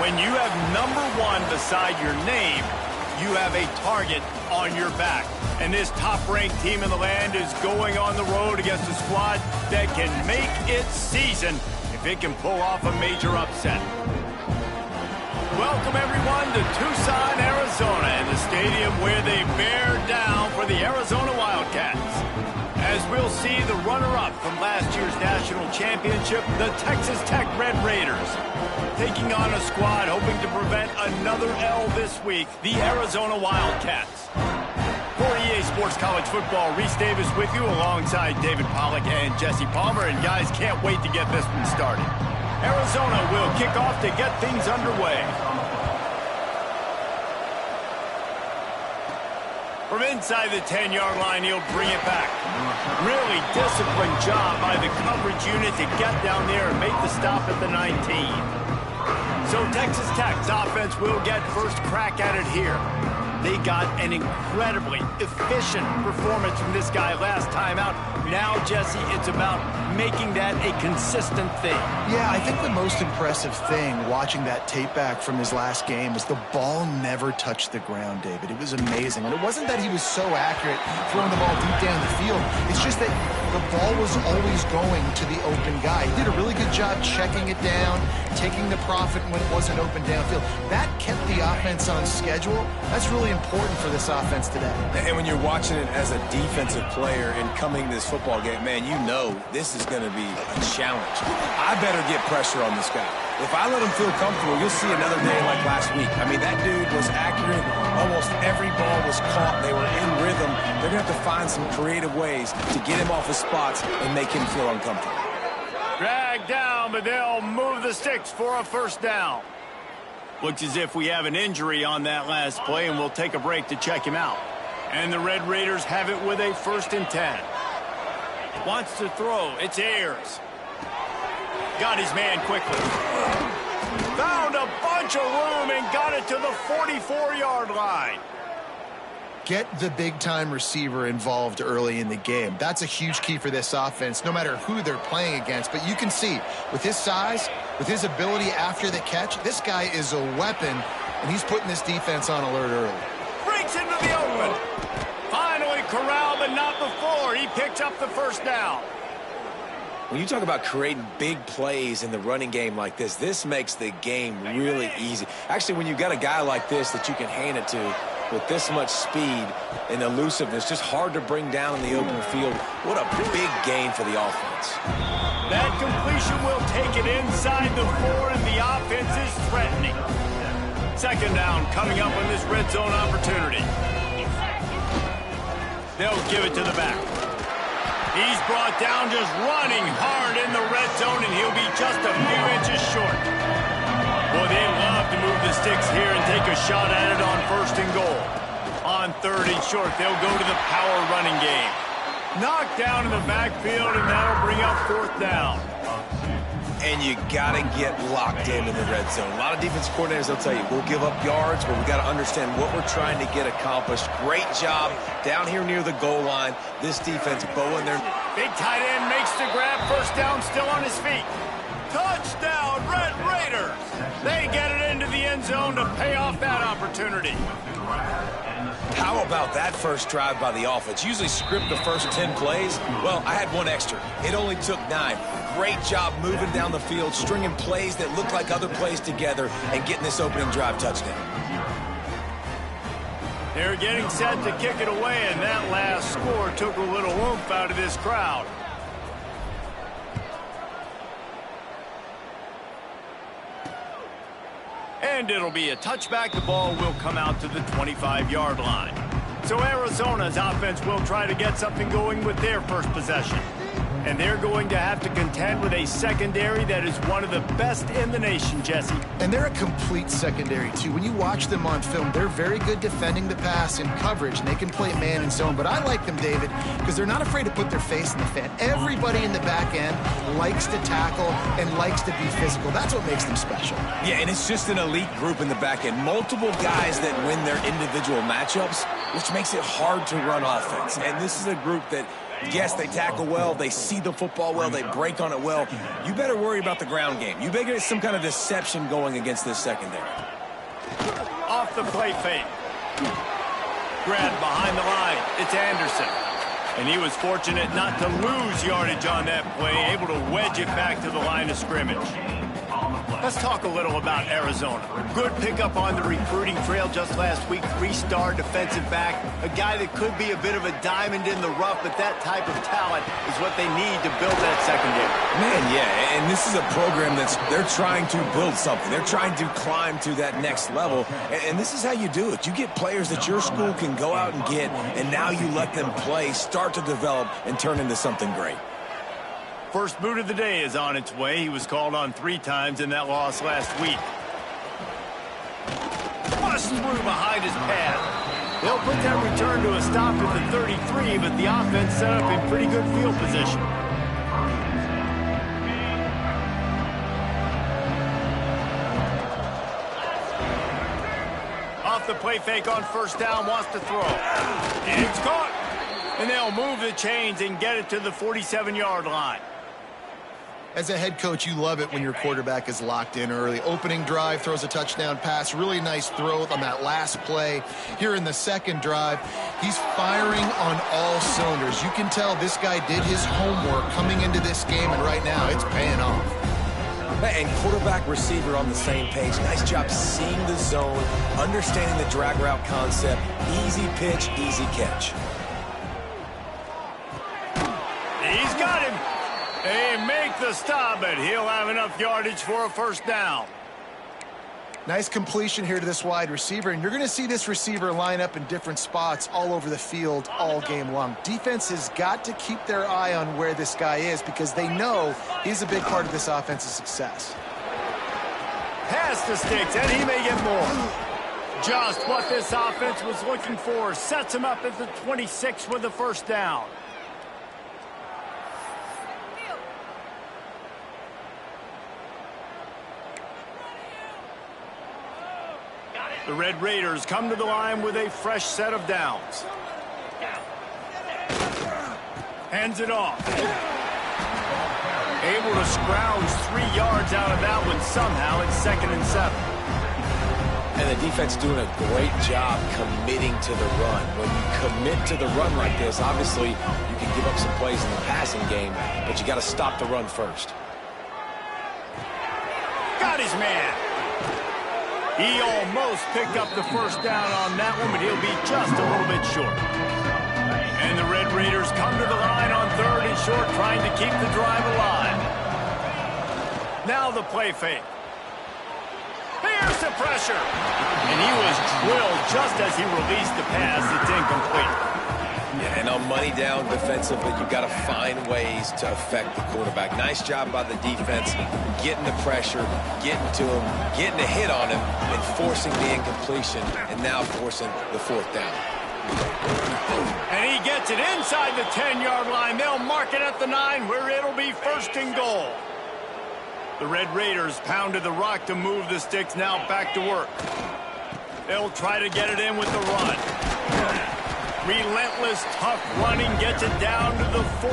When you have #1 beside your name, you have a target on your back. And this top-ranked team in the land is going on the road against a squad that can make its season if it can pull off a major upset. Welcome, everyone, to Tucson, Arizona, and the stadium where they bear down for the Arizona Wildcats. As we'll see the runner-up from last year's national championship, the Texas Tech Red Raiders, taking on a squad hoping to prevent another L this week, the Arizona Wildcats. For EA Sports College Football, Reese Davis with you alongside David Pollack and Jesse Palmer, and guys, can't wait to get this one started. Arizona will kick off to get things underway. From inside the 10-yard line, he'll bring it back. Really disciplined job by the coverage unit to get down there and make the stop at the 19. So Texas Tech's offense will get first crack at it here. They got an incredibly efficient performance from this guy last time out. Now, Jesse, it's about making that a consistent thing. Yeah, I think the most impressive thing watching that tape back from his last game is the ball never touched the ground, David. It was amazing. And it wasn't that he was so accurate throwing the ball deep down the field. It's just that the ball was always going to the open guy. He did a really good job checking it down, taking the profit when it wasn't open downfield. That kept the offense on schedule. That's really important for this offense today. And when you're watching it as a defensive player and coming to this football game, man, you know this is going to be a challenge. I better get pressure on this guy. If I let him feel comfortable, you'll see another day like last week. I mean, that dude was accurate. Almost every ball was caught. They were in rhythm. They're going to have to find some creative ways to get him off his spots and make him feel uncomfortable. Drag down, but they'll move the sticks for a first down. Looks as if we have an injury on that last play, and we'll take a break to check him out. And the Red Raiders have it with a 1st and 10. Wants to throw. It's Ayers. Got his man quickly. Found a bunch of room and got it to the 44-yard line. Get the big-time receiver involved early in the game. That's a huge key for this offense, no matter who they're playing against. But you can see, with his size, with his ability after the catch, this guy is a weapon, and he's putting this defense on alert early. Breaks into the open. Finally corralled, but not before. He picks up the first down. When you talk about creating big plays in the running game like this, this makes the game really easy. Actually, when you've got a guy like this that you can hand it to with this much speed and elusiveness, just hard to bring down in the open field, what a big gain for the offense. That completion will take it inside the 4, and the offense is threatening. 2nd down coming up on this red zone opportunity. They'll give it to the back. He's brought down just running hard in the red zone, and he'll be just a few inches short. Boy, they love to move the sticks here and take a shot at it on 1st and goal. On 3rd and short, they'll go to the power running game. Knocked down in the backfield, and that'll bring up 4th down. And you got to get locked in the red zone. A lot of defense coordinators, they'll tell you, we'll give up yards, but we got to understand what we're trying to get accomplished. Great job down here near the goal line. This defense bowing their... Big tight end makes the grab. 1st down, still on his feet. Touchdown, Red Raiders. They get it into the end zone to pay off that opportunity. How about that first drive by the offense? Usually script the first 10 plays. Well, I had one extra. It only took 9. Great job moving down the field, stringing plays that look like other plays together, and getting this opening drive touchdown. They're getting set to kick it away, and that last score took a little oomph out of this crowd. And it'll be a touchback. The ball will come out to the 25-yard line. So Arizona's offense will try to get something going with their first possession. And they're going to have to contend with a secondary that is one of the best in the nation, Jesse. And they're a complete secondary, too. When you watch them on film, they're very good defending the pass in coverage, and they can play man and zone. But I like them, David, because they're not afraid to put their face in the fan. Everybody in the back end likes to tackle and likes to be physical. That's what makes them special. Yeah, and it's just an elite group in the back end. Multiple guys that win their individual matchups, which makes it hard to run offense. And this is a group that Yes, they tackle well, they see the football well, they break on it well. You better worry about the ground game. You better get some kind of deception going against this secondary. Off the play fake. Grabbed behind the line. It's Anderson. And he was fortunate not to lose yardage on that play, able to wedge it back to the line of scrimmage. Let's talk a little about Arizona. Good pickup on the recruiting trail just last week. 3-star defensive back. A guy that could be a bit of a diamond in the rough, but that type of talent is what they need to build that secondary. Man, yeah, and this is a program they're trying to build something. They're trying to climb to that next level, and this is how you do it. You get players that your school can go out and get, and now you let them play, start to develop, and turn into something great. First boot of the day is on its way. He was called on 3 times in that loss last week. Bust through behind his pad. They'll put that return to a stop at the 33, but the offense set up in pretty good field position. Off the play fake on first down, wants to throw. It's caught. And they'll move the chains and get it to the 47-yard line. As a head coach, you love it when your quarterback is locked in early. Opening drive, throws a touchdown pass. Really nice throw on that last play. Here in the second drive, he's firing on all cylinders. You can tell this guy did his homework coming into this game, and right now it's paying off. And quarterback, receiver on the same page. Nice job seeing the zone, understanding the drag route concept. Easy pitch, easy catch. He's got him. They make the stop, but he'll have enough yardage for a first down. Nice completion here to this wide receiver, and you're going to see this receiver line up in different spots all over the field all game long. Defense has got to keep their eye on where this guy is because they know he's a big part of this offense's success. Pass to Sticks, and he may get more. Just what this offense was looking for. Sets him up at the 26 with the first down. The Red Raiders come to the line with a fresh set of downs. Hands it off. Able to scrounge 3 yards out of that one somehow. It's 2nd and 7. And the defense doing a great job committing to the run. When you commit to the run like this, obviously you can give up some plays in the passing game, but you got to stop the run first. Got his man. He almost picked up the first down on that one, but he'll be just a little bit short. And the Red Raiders come to the line on 3rd and short, trying to keep the drive alive. Now the play fake. Here's the pressure. And he was drilled just as he released the pass. It's incomplete. Yeah, and on money down defensively, you've got to find ways to affect the quarterback. Nice job by the defense, getting the pressure, getting to him, getting a hit on him, and forcing the incompletion, and now forcing the 4th down. And he gets it inside the 10-yard line. They'll mark it at the 9, where it'll be 1st and goal. The Red Raiders pounded the rock to move the Sticks, now back to work. They'll try to get it in with the run. Relentless, tough running gets it down to the 4.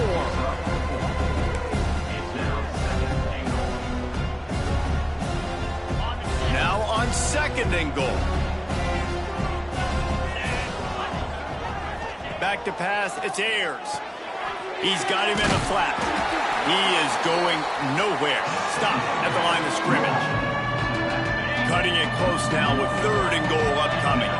Now on 2nd and goal. Back to pass, it's Ayers. He's got him in the flat. He is going nowhere. Stop at the line of scrimmage. Cutting it close now with 3rd and goal upcoming.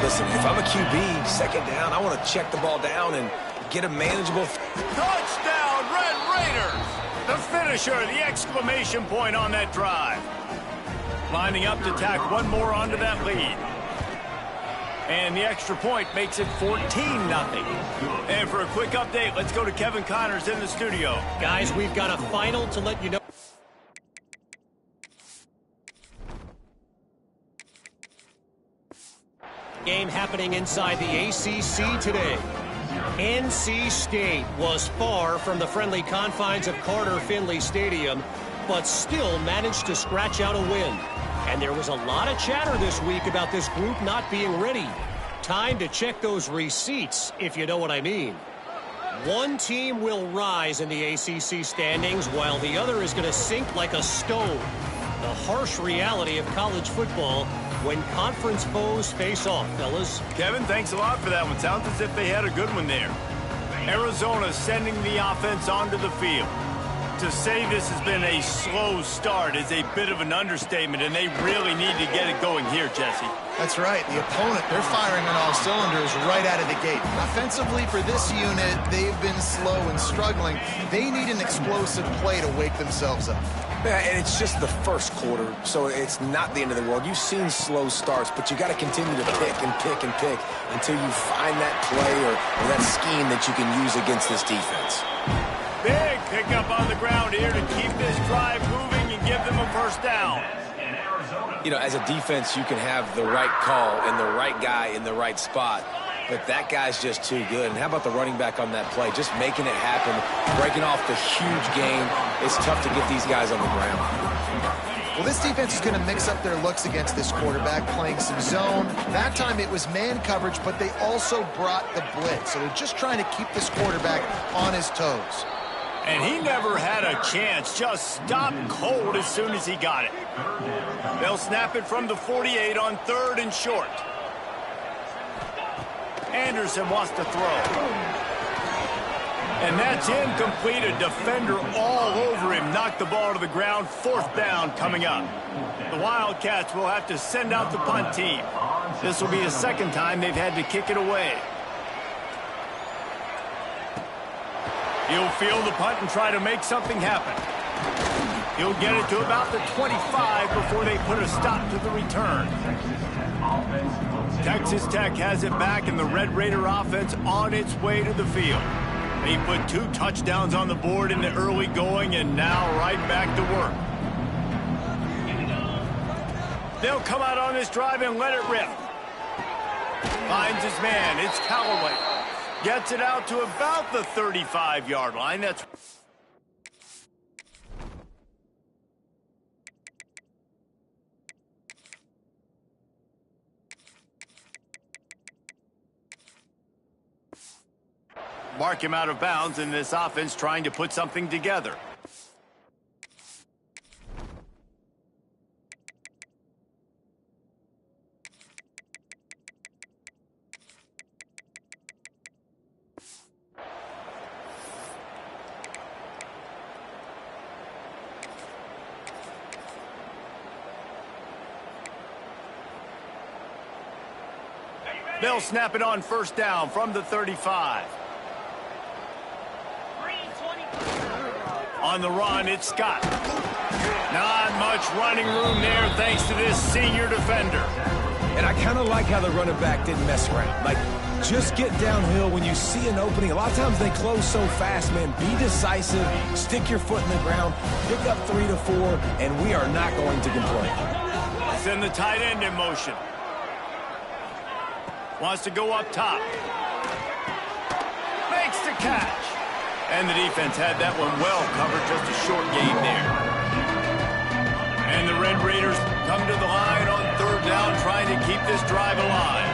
Listen, if I'm a QB, 2nd down, I want to check the ball down and get a manageable... Touchdown, Red Raiders! The finisher, the exclamation point on that drive. Lining up to tack one more onto that lead. And the extra point makes it 14-0. And for a quick update, let's go to Kevin Connors in the studio. Guys, we've got a final to let you know. Game happening inside the ACC today. NC State was far from the friendly confines of Carter Finley Stadium, but still managed to scratch out a win. And there was a lot of chatter this week about this group not being ready. Time to check those receipts, if you know what I mean. One team will rise in the ACC standings while the other is going to sink like a stone. The harsh reality of college football when conference foes face off, fellas. Kevin, thanks a lot for that one. Sounds as if they had a good one there. Arizona sending the offense onto the field. To say this has been a slow start is a bit of an understatement, and they really need to get it going here, Jesse. That's right. The opponent, they're firing on all cylinders right out of the gate. Offensively, for this unit, they've been slow and struggling. They need an explosive play to wake themselves up. Yeah, and it's just the first quarter, so it's not the end of the world. You've seen slow starts, but you got to continue to pick and pick and pick until you find that play or that scheme that you can use against this defense. Big pickup on the ground here to keep this drive moving and give them a first down. You know, as a defense, you can have the right call and the right guy in the right spot, but that guy's just too good. And how about the running back on that play? Just making it happen, breaking off the huge gain. It's tough to get these guys on the ground. Well, this defense is going to mix up their looks against this quarterback, playing some zone. That time it was man coverage, but they also brought the blitz. So they're just trying to keep this quarterback on his toes. And he never had a chance, just stopped cold as soon as he got it. They'll snap it from the 48 on 3rd and short. Anderson wants to throw. And that's incomplete. A defender all over him. Knocked the ball to the ground. 4th down coming up. The Wildcats will have to send out the punt team. This will be the 2nd time they've had to kick it away. He'll field the punt and try to make something happen. He'll get it to about the 25 before they put a stop to the return. Texas Tech has it back, and the Red Raider offense on its way to the field. They put 2 touchdowns on the board in the early going, and now right back to work. They'll come out on this drive and let it rip. Finds his man. It's Callaway. Gets it out to about the 35-yard line. That's... Mark him out of bounds, and this offense trying to put something together. They'll snap it on 1st down from the 35. On the run, it's Scott. Not much running room there thanks to this senior defender. And I kind of like how the running back didn't mess around. Like, just get downhill when you see an opening. A lot of times they close so fast, man. Be decisive, stick your foot in the ground, pick up 3 to 4, and we are not going to complain. Send the tight end in motion. Wants to go up top. Makes the catch. And the defense had that one well covered, just a short gain there. And the Red Raiders come to the line on 3rd down, trying to keep this drive alive.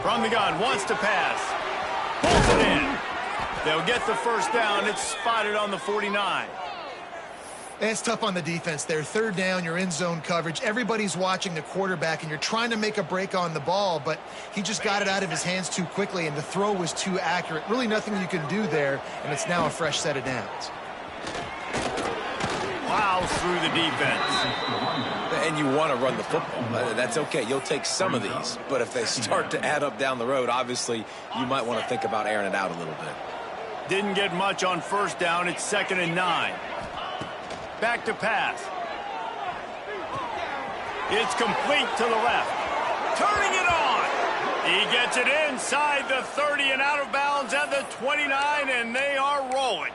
From the gun, wants to pass. Pulls it in. They'll get the 1st down. It's spotted on the 49. And it's tough on the defense there. 3rd down, you're in zone coverage. Everybody's watching the quarterback, and you're trying to make a break on the ball, but he just got it out of his hands too quickly, and the throw was too accurate. Really nothing you can do there, and it's now a fresh set of downs. Plows through the defense. And you want to run the football. That's okay. You'll take some of these, but if they start to add up down the road, obviously you might want to think about airing it out a little bit. Didn't get much on 1st down. It's 2nd and 9. Back to pass. It's complete to the left. Turning it on. He gets it inside the 30 and out of bounds at the 29, and they are rolling.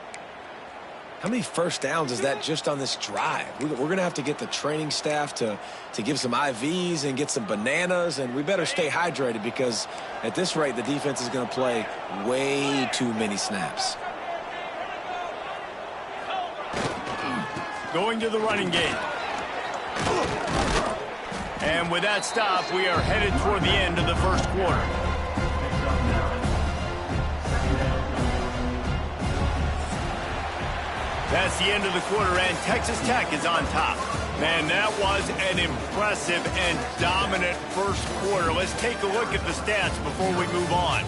How many 1st downs is that just on this drive? We're going to have to get the training staff to give some IVs and get some bananas, and we better stay hydrated because at this rate, the defense is going to play way too many snaps. Going to the running game. And with that stop, we are headed toward the end of the 1st quarter. It's the end of the quarter, and Texas Tech is on top. Man, that was an impressive and dominant first quarter. Let's take a look at the stats before we move on.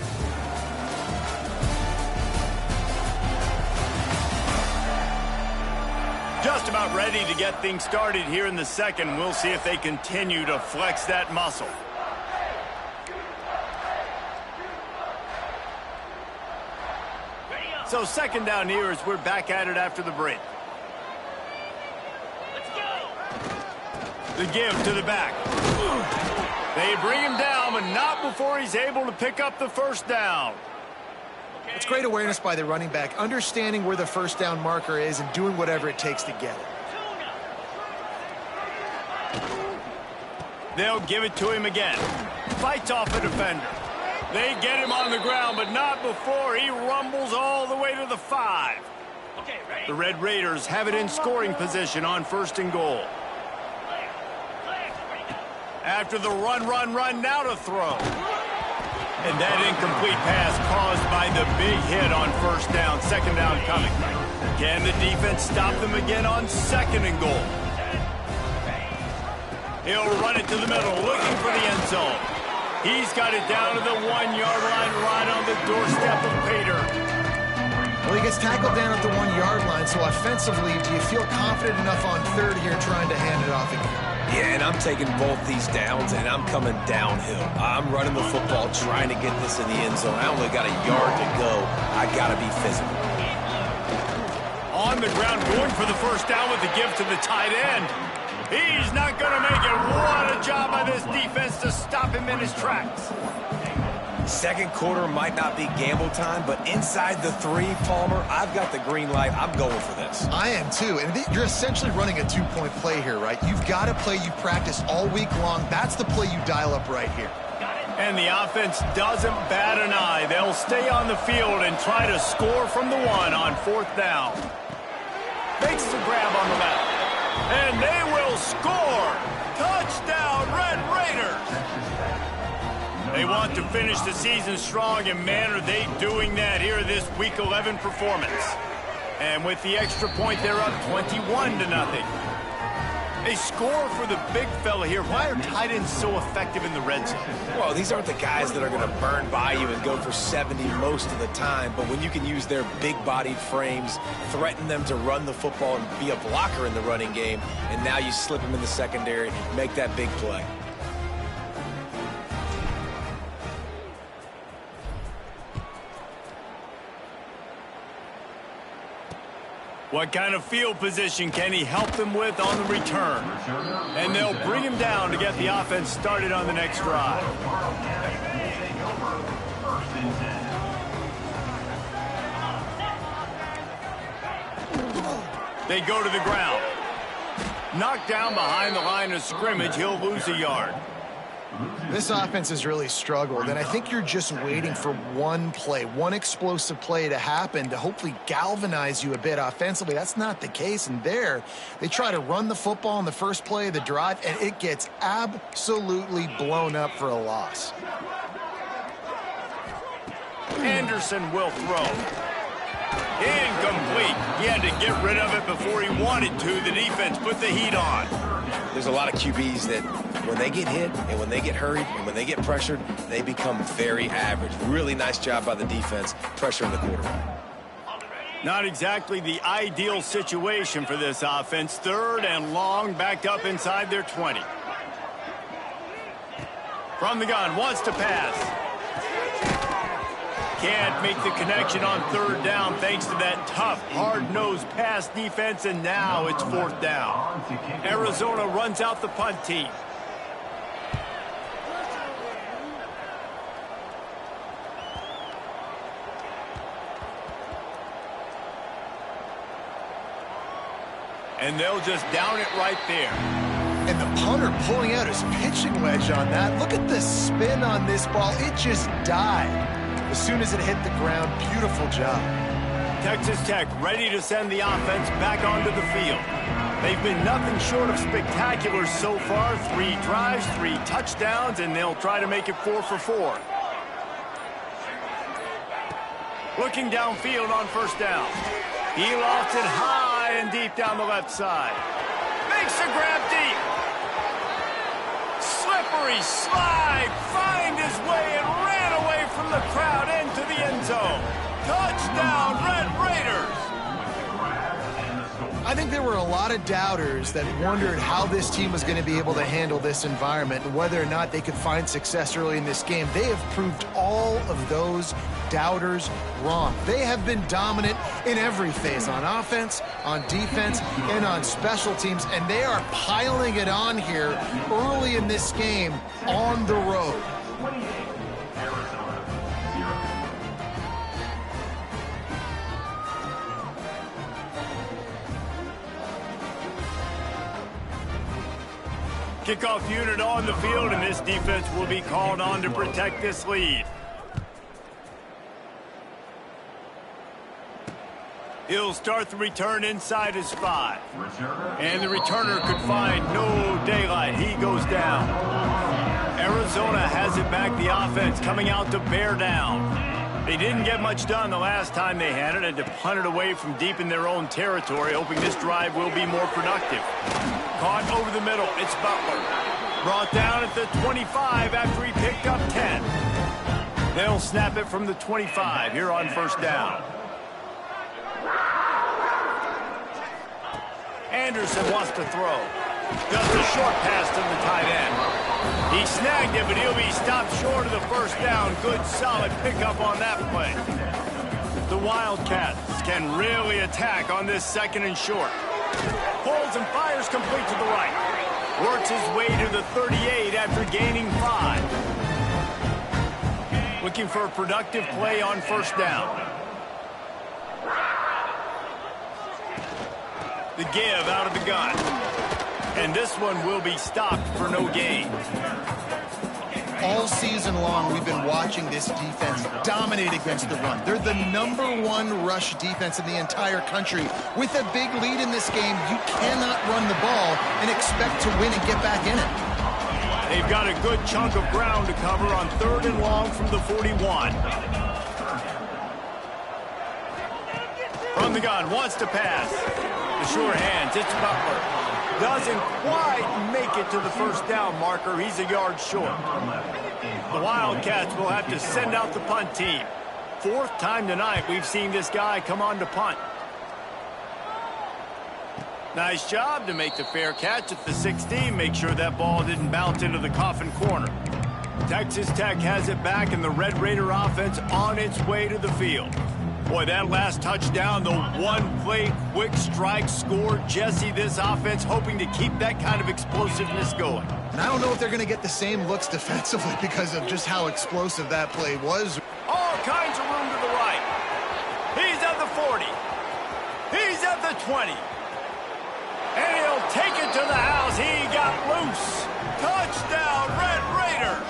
Just about ready to get things started here in the second. We'll see if they continue to flex that muscle. So second down here as we're back at it after the break. Let's go. The give to the back. They bring him down, but not before he's able to pick up the first down. It's great awareness by the running back, understanding where the first down marker is and doing whatever it takes to get it. They'll give it to him again. Fights off a defender. They get him on the ground, but not before he rumbles all the way to the 5. Okay, ready? The Red Raiders have it in scoring position on 1st and goal. After the run, now to throw. And that incomplete pass caused by the big hit on 1st down. 2nd down coming. Can the defense stop them again on 2nd and goal? He'll run it to the middle, looking for the end zone. He's got it down to the 1-yard line, right on the doorstep of Pater. Well, he gets tackled down at the 1-yard line, so offensively, do you feel confident enough on 3rd here trying to hand it off again? Yeah, and I'm taking both these downs, and I'm coming downhill. I'm running the football, trying to get this in the end zone. I only got a yard to go. I got to be physical. On the ground, going for the first down with the give to the tight end. He's not going to make it. What a job by this defense to stop him in his tracks. Second quarter might not be gamble time, but inside the 3, Palmer, I've got the green light. I'm going for this. I am too, and you're essentially running a 2-point play here, right? You've got to play you practice all week long. That's the play you dial up right here. And the offense doesn't bat an eye. They'll stay on the field and try to score from the 1 on 4th down. Makes the grab on the left. And they will score! Touchdown, Red Raiders! They want to finish the season strong, and man, are they doing that here this Week 11 performance. And with the extra point, they're up 21-0. They score for the big fella here. Why are tight ends so effective in the red zone? Well, these aren't the guys that are going to burn by you and go for 70 most of the time, but when you can use their big-bodied frames, threaten them to run the football and be a blocker in the running game, and now you slip them in the secondary, make that big play. What kind of field position can he help them with on the return? And they'll bring him down to get the offense started on the next drive. They go to the ground. Knocked down behind the line of scrimmage, he'll lose a yard. This offense has really struggled, and I think you're just waiting for one play, one explosive play to happen to hopefully galvanize you a bit offensively. That's not the case, and there they try to run the football in the first play of the drive, and it gets absolutely blown up for a loss. Anderson will throw. Incomplete. He had to get rid of it before he wanted to. The defense put the heat on. There's a lot of QBs that when they get hit and when they get hurried and when they get pressured, they become very average. Really nice job by the defense pressuring the quarterback. Not exactly the ideal situation for this offense. 3rd and long, backed up inside their 20. From the gun, wants to pass. Can't make the connection on 3rd down thanks to that tough, hard-nosed pass defense, and now it's 4th down. Arizona runs out the punt team. And they'll just down it right there. And the punter pulling out his pitching wedge on that. Look at the spin on this ball. It just died as soon as it hit the ground. Beautiful job. Texas Tech ready to send the offense back onto the field. They've been nothing short of spectacular so far. 3 drives, 3 touchdowns, and they'll try to make it 4 for 4. Looking downfield on 1st down. He lofts it high. high and deep down the left side. Makes the grab deep. Slippery slide. Find his way and ran away from the crowd into the end zone. Touchdown, Red Raiders. I think there were a lot of doubters that wondered how this team was going to be able to handle this environment and whether or not they could find success early in this game. They have proved all of those doubters wrong. They have been dominant in every phase, on offense, on defense, and on special teams, and they are piling it on here early in this game on the road. Kickoff unit on the field, and this defense will be called on to protect this lead. He'll start the return inside his 5. And the returner could find no daylight. He goes down. Arizona has it back, the offense coming out to bear down. They didn't get much done the last time they had it, and to punt it away from deep in their own territory, hoping this drive will be more productive. Caught over the middle. It's Butler. Brought down at the 25 after he picked up 10. They'll snap it from the 25 here on first down. Anderson wants to throw. Does a short pass to the tight end. He snagged it, but he'll be stopped short of the first down. Good, solid pickup on that play. The Wildcats can really attack on this second and short. Pulls and fires complete to the right. Works his way to the 38 after gaining 5. Looking for a productive play on first down. The give out of the gun. And this one will be stopped for no gain. All season long, we've been watching this defense dominate against the run. They're the #1 rush defense in the entire country. With a big lead in this game, you cannot run the ball and expect to win and get back in it. They've got a good chunk of ground to cover on 3rd and long from the 41. From the gun, wants to pass. The sure hands, it's Butler. Doesn't quite make it to the first down marker. He's a yard short. The Wildcats will have to send out the punt team. 4th time tonight we've seen this guy come on to punt. Nice job to make the fair catch at the 16. Make sure that ball didn't bounce into the coffin corner. Texas Tech has it back, and the Red Raider offense on its way to the field. Boy, that last touchdown, the one-play quick strike score. Jesse, this offense hoping to keep that kind of explosiveness going. And I don't know if they're going to get the same looks defensively because of just how explosive that play was. All kinds of room to the right. He's at the 40. He's at the 20. And he'll take it to the house. He got loose. Touchdown, Red Raiders.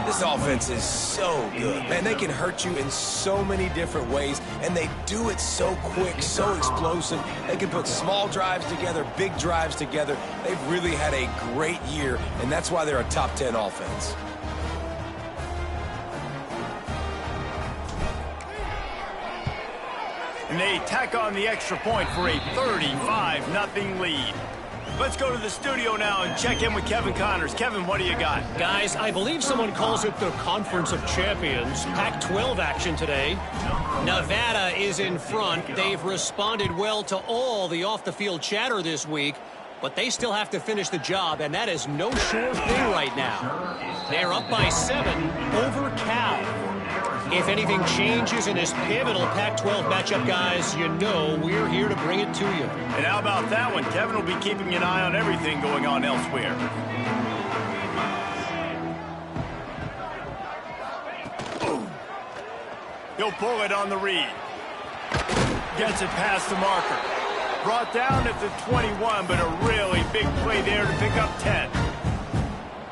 This offense is so good, man. They can hurt you in so many different ways, and they do it so quick, so explosive. They can put small drives together, big drives together. They've really had a great year, and that's why they're a top 10 offense. And they tack on the extra point for a 35-0 lead. Let's go to the studio now and check in with Kevin Connors. Kevin, what do you got? Guys, I believe someone calls it the Conference of Champions. Pac-12 action today. Nevada is in front. They've responded well to all the off-the-field chatter this week, but they still have to finish the job, and that is no sure thing right now. They're up by 7 over Cal. If anything changes in this pivotal Pac-12 matchup, guys, you know we're here to bring it to you. And how about that one? Kevin will be keeping an eye on everything going on elsewhere. Boom. He'll pull it on the read. Gets it past the marker. Brought down at the 21, but a really big play there to pick up 10.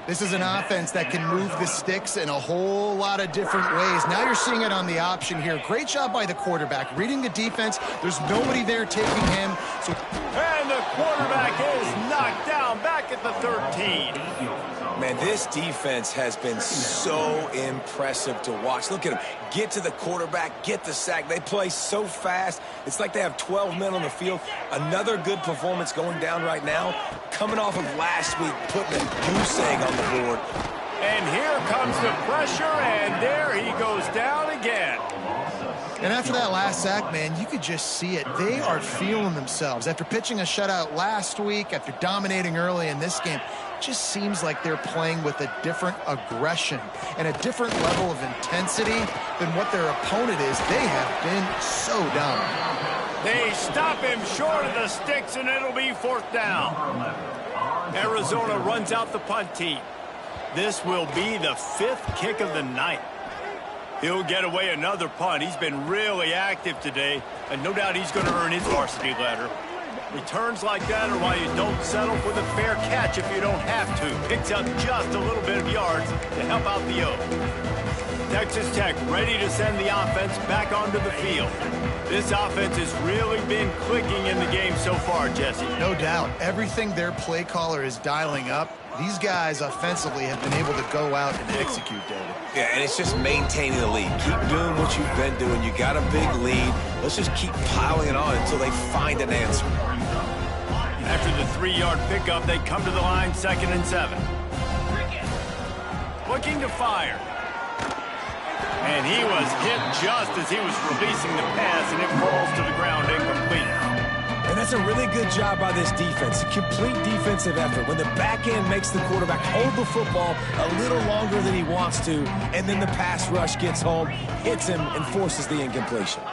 This is an offense that can move the sticks in a whole lot of different ways. Now you're seeing it on the option here. Great job by the quarterback. Reading the defense, there's nobody there taking him. And the quarterback is knocked down back at the 13. Man, Man, this defense has been so impressive to watch. Look at them. Get to the quarterback, get the sack. They play so fast. It's like they have 12 men on the field. Another good performance going down right now. Coming off of last week, putting a goose egg on the board. And here comes the pressure, and there he goes down again. And after that last sack, man, you could just see it. They are feeling themselves. After pitching a shutout last week, after dominating early in this game, it just seems like they're playing with a different aggression and a different level of intensity than what their opponent is. They have been so dominant. They stop him short of the sticks, and it'll be 4th down. Arizona runs out the punt team. This will be the 5th kick of the night. He'll get away another punt. He's been really active today, and no doubt he's going to earn his varsity letter. Returns like that are why you don't settle for the fair catch if you don't have to. Picks up just a little bit of yards to help out the O. Texas Tech ready to send the offense back onto the field. This offense has really been clicking in the game so far, Jesse. No doubt. Everything their play caller is dialing up, these guys offensively have been able to go out and execute, David. Yeah, and it's just maintaining the lead. Keep doing what you've been doing. You got a big lead. Let's just keep piling it on until they find an answer. After the 3-yard pickup, they come to the line, 2nd and 7. Looking to fire. And he was hit just as he was releasing the pass, and it falls to the ground incomplete. And that's a really good job by this defense. Complete defensive effort. When the back end makes the quarterback hold the football a little longer than he wants to, and then the pass rush gets home, hits him, and forces the incompletion.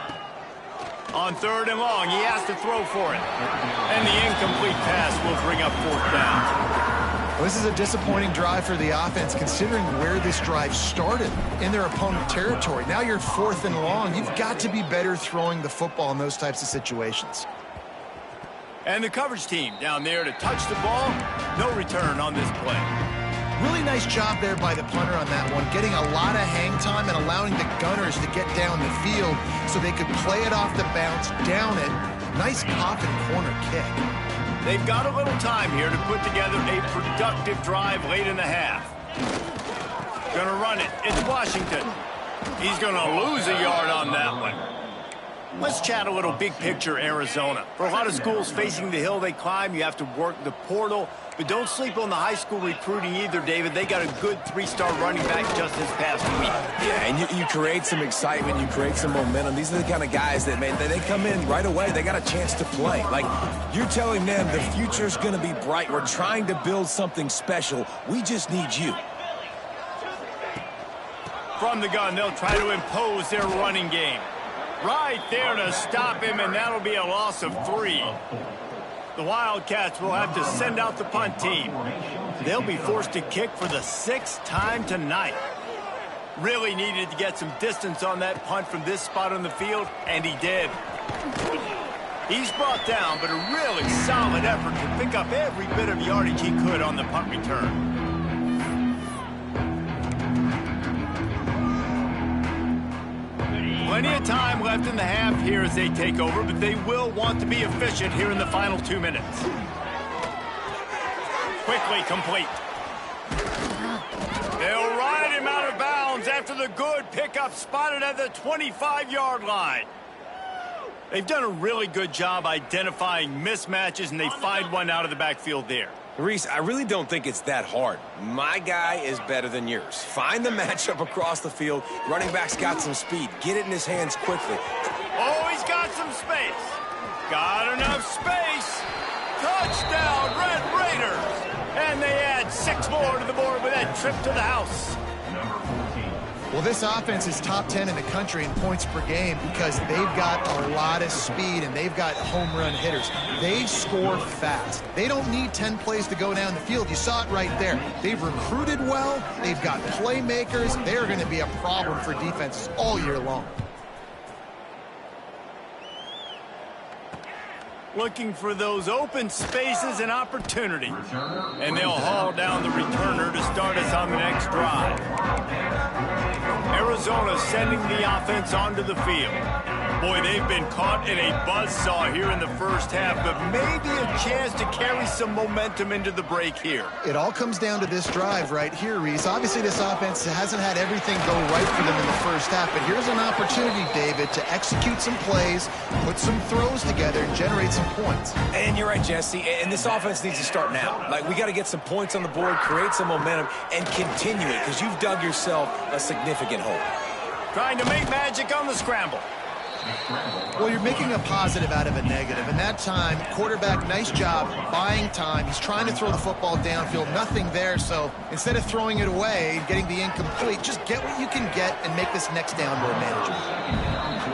On 3rd and long, he has to throw for it. And the incomplete pass will bring up 4th down. Well, this is a disappointing drive for the offense, considering where this drive started, in their opponent territory. Now you're 4th and long. You've got to be better throwing the football in those types of situations. And the coverage team down there to touch the ball. No return on this play. Really nice job there by the punter on that one, getting a lot of hang time and allowing the gunners to get down the field so they could play it off the bounce, down it. Nice coffin corner kick. They've got a little time here to put together a productive drive late in the half. Gonna run it. It's Washington. He's gonna lose a yard on that one. Let's chat a little big picture Arizona. For a lot of schools facing the hill they climb, you have to work the portal. But don't sleep on the high school recruiting either, David. They got a good 3-star running back just this past week. Yeah, and you create some excitement. You create some momentum. These are the kind of guys that, man, they come in right away. They got a chance to play. Like, you're telling them the future's going to be bright. We're trying to build something special. We just need you. From the gun, they'll try to impose their running game. Right there to stop him, and that'll be a loss of 3. The Wildcats will have to send out the punt team. They'll be forced to kick for the 6th time tonight. Really needed to get some distance on that punt from this spot on the field, and he did. He's brought down, but a really solid effort to pick up every bit of yardage he could on the punt return. Plenty of time left in the half here as they take over, but they will want to be efficient here in the final 2 minutes. Quickly complete. They'll ride him out of bounds after the good pickup spotted at the 25-yard line. They've done a really good job identifying mismatches, and they find one out of the backfield there. Reese, I really don't think it's that hard. My guy is better than yours. Find the matchup across the field. Running back's got some speed. Get it in his hands quickly. Oh, he's got some space. Got enough space. Touchdown, Red Raiders. And they add 6 more to the board with that trip to the house. Well, this offense is top 10 in the country in points per game because they've got a lot of speed and they've got home run hitters. They score fast. They don't need 10 plays to go down the field. You saw it right there. They've recruited well. They've got playmakers. They're going to be a problem for defenses all year long. Looking for those open spaces and opportunity. And they'll haul down the returner to start us on the next drive. Arizona Arizona sending the offense onto the field. Boy, they've been caught in a buzzsaw here in the first half, but maybe a chance to carry some momentum into the break here. It all comes down to this drive right here, Reese. Obviously, this offense hasn't had everything go right for them in the first half, but here's an opportunity, David, to execute some plays, put some throws together, and generate some points. And you're right, Jesse, and this offense needs to start now. Like, we got to get some points on the board, create some momentum, and continue it, because you've dug yourself a significant hole. Trying to make magic on the scramble. Well, you're making a positive out of a negative. And that time, quarterback, nice job buying time. He's trying to throw the football downfield. Nothing there. So instead of throwing it away, getting the incomplete, just get what you can get and make this next down more manageable.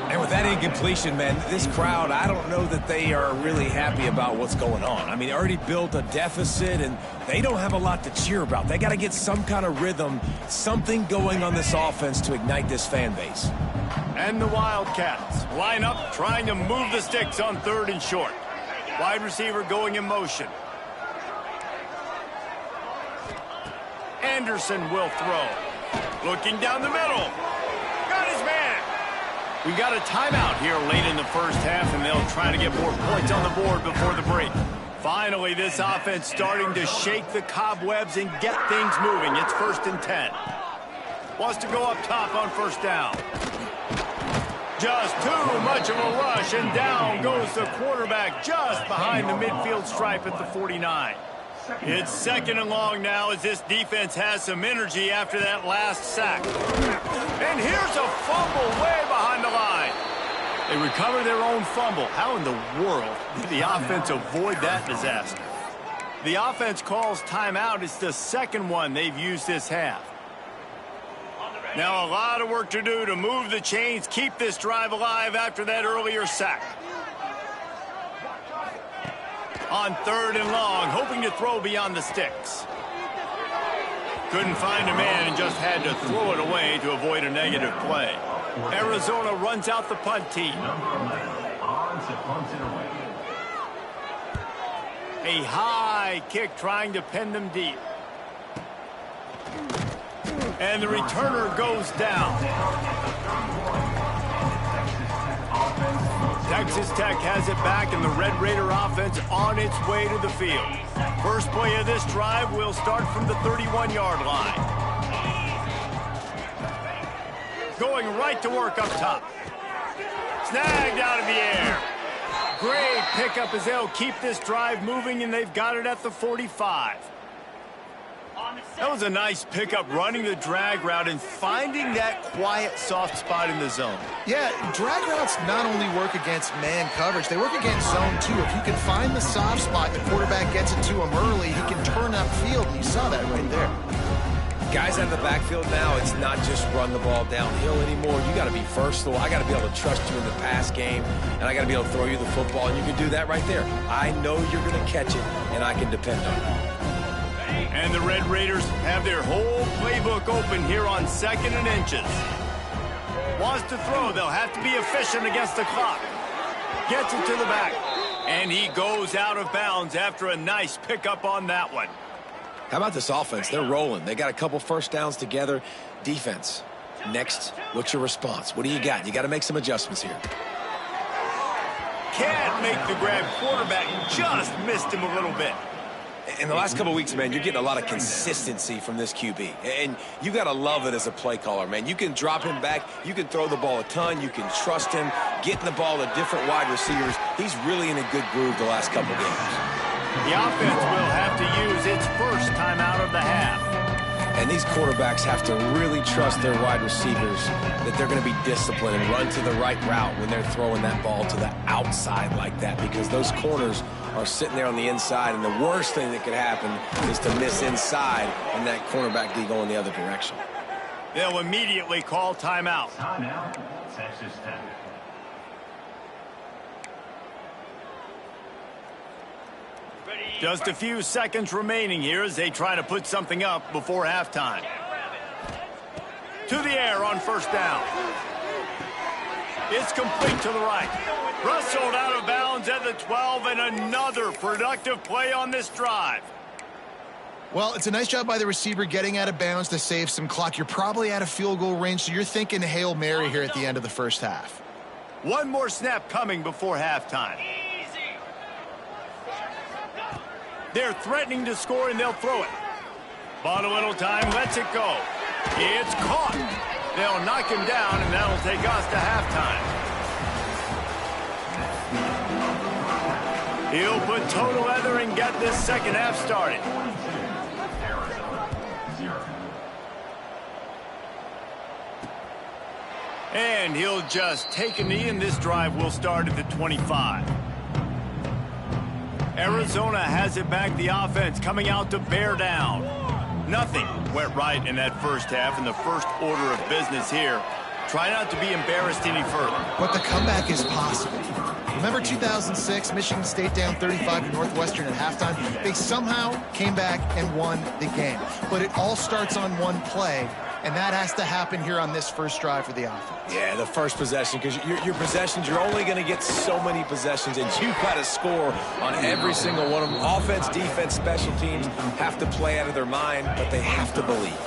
And with that incompletion, man, this crowd, I don't know that they are really happy about what's going on. I mean, they already built a deficit, and they don't have a lot to cheer about. They got to get some kind of rhythm, something going on this offense to ignite this fan base. And the Wildcats line up, trying to move the sticks on 3rd and short. Wide receiver going in motion. Anderson will throw. Looking down the middle. Got his man. We got a timeout here late in the first half, and they'll try to get more points on the board before the break. Finally, this offense starting to shake the cobwebs and get things moving. It's 1st and 10. Wants to go up top on 1st down. Just too much of a rush, and down goes the quarterback just behind the midfield stripe at the 49. It's 2nd and long now as this defense has some energy after that last sack. And here's a fumble way behind the line. They recover their own fumble. How in the world did the offense avoid that disaster? The offense calls timeout. It's the 2nd one they've used this half. Now a lot of work to do to move the chains, keep this drive alive after that earlier sack. On 3rd and long, hoping to throw beyond the sticks. Couldn't find a man and just had to throw it away to avoid a negative play. Arizona runs out the punt team. A high kick trying to pin them deep. And the returner goes down. Texas Tech has it back, and the Red Raider offense on its way to the field. First play of this drive will start from the 31-yard line. Going right to work up top. Snagged out of the air. Great pickup as they'll keep this drive moving, and they've got it at the 45. That was a nice pickup, running the drag route and finding that quiet, soft spot in the zone. Yeah, drag routes not only work against man coverage, they work against zone too. If you can find the soft spot, the quarterback gets it to him early, he can turn upfield, and you saw that right there. Guys out of the backfield now, it's not just run the ball downhill anymore. You got to be versatile. I got to be able to trust you in the pass game, and I got to be able to throw you the football, and you can do that right there. I know you're going to catch it, and I can depend on it. And the Red Raiders have their whole playbook open here on 2nd and inches. Wants to throw. They'll have to be efficient against the clock. Gets it to the back. And he goes out of bounds after a nice pickup on that one. How about this offense? They're rolling. They got a couple first downs together. Defense. Next, what's your response? What do you got? You got to make some adjustments here. Can't make the grab. Quarterback just missed him a little bit. In the last couple of weeks, man, you're getting a lot of consistency from this QB. And you got to love it as a play caller, man. You can drop him back. You can throw the ball a ton. You can trust him, getting the ball to different wide receivers. He's really in a good groove the last couple games. The offense will have to use its first time out of the half. And these quarterbacks have to really trust their wide receivers that they're going to be disciplined and run to the right route when they're throwing that ball to the outside like that, because those corners are sitting there on the inside, and the worst thing that could happen is to miss inside and that cornerback be going the other direction. They'll immediately call timeout. Timeout, Texas Tech. Just a few seconds remaining here as they try to put something up before halftime. To the air on 1st down. It's complete to the right. Rustled out of bounds at the 12, and another productive play on this drive. Well, it's a nice job by the receiver getting out of bounds to save some clock. You're probably out of field goal range, so you're thinking Hail Mary here at the end of the first half. One more snap coming before halftime. They're threatening to score, and they'll throw it. Bought a little time, lets it go. It's caught. They'll knock him down, and that'll take us to halftime. He'll put toe to leather and get this second half started. And he'll just take a knee, and this drive will start at the 25. Arizona has it back. The offense coming out to bear down. Nothing went right in that first half, and the first order of business here. Try not to be embarrassed any further. But the comeback is possible. Remember 2006, Michigan State down 35 to Northwestern at halftime? They somehow came back and won the game. But it all starts on one play, and that has to happen here on this first drive for the offense. Yeah, the first possession, because your possessions, you're only going to get so many possessions, and you've got to score on every single one of them. Offense, defense, special teams have to play out of their mind, but they have to believe.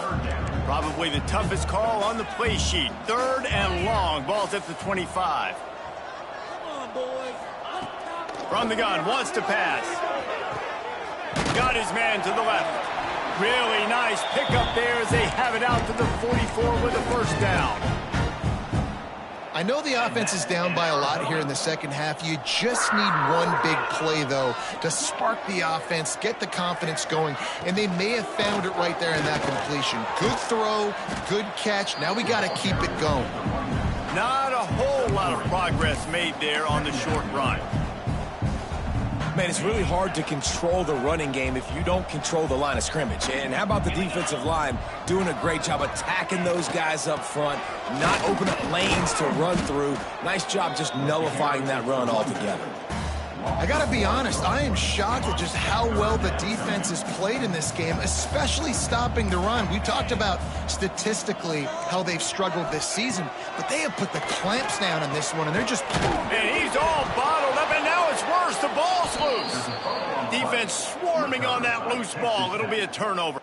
Probably the toughest call on the play sheet. 3rd and long. Ball's at the 25. From the gun, wants to pass. Got his man to the left. Really nice pickup there as they have it out to the 44 with a first down. I know the offense is down by a lot here in the second half. You just need one big play, though, to spark the offense, get the confidence going, and they may have found it right there in that completion. Good throw, good catch. Now we got to keep it going. Not a whole lot of progress made there on the short run. Man, it's really hard to control the running game if you don't control the line of scrimmage. And how about the defensive line doing a great job attacking those guys up front, not open up lanes to run through. Nice job just nullifying that run altogether. I got to be honest, I am shocked at just how well the defense has played in this game, especially stopping the run. We talked about statistically how they've struggled this season, but they have put the clamps down on this one, and they're just... And he's all bottled up, and now it's worse. The ball's loose. Defense swarming on that loose ball. It'll be a turnover.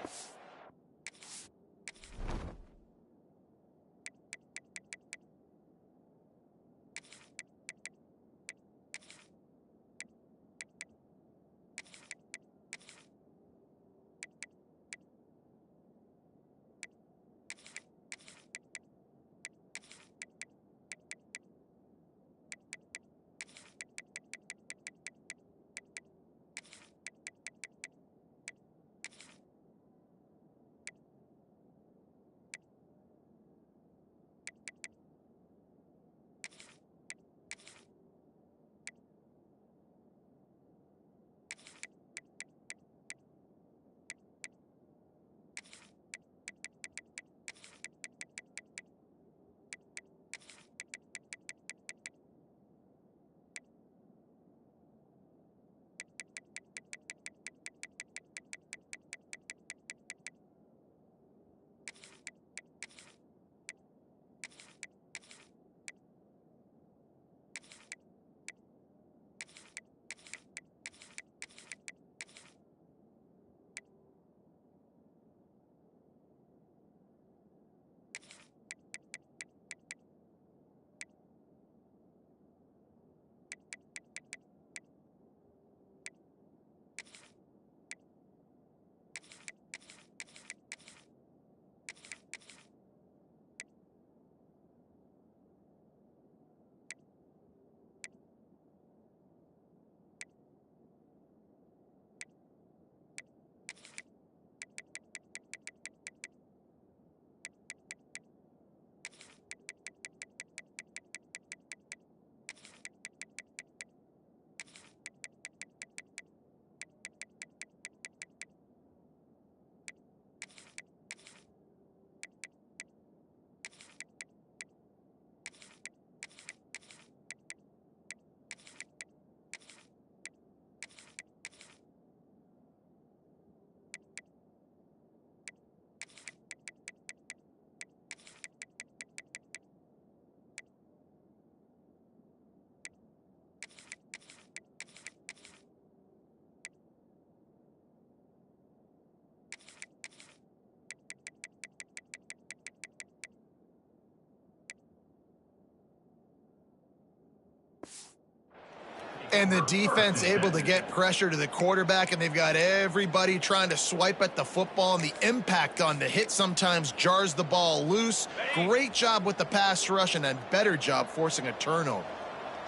And the defense able to get pressure to the quarterback, and they've got everybody trying to swipe at the football, and the impact on the hit sometimes jars the ball loose. Great job with the pass rush, and a better job forcing a turnover.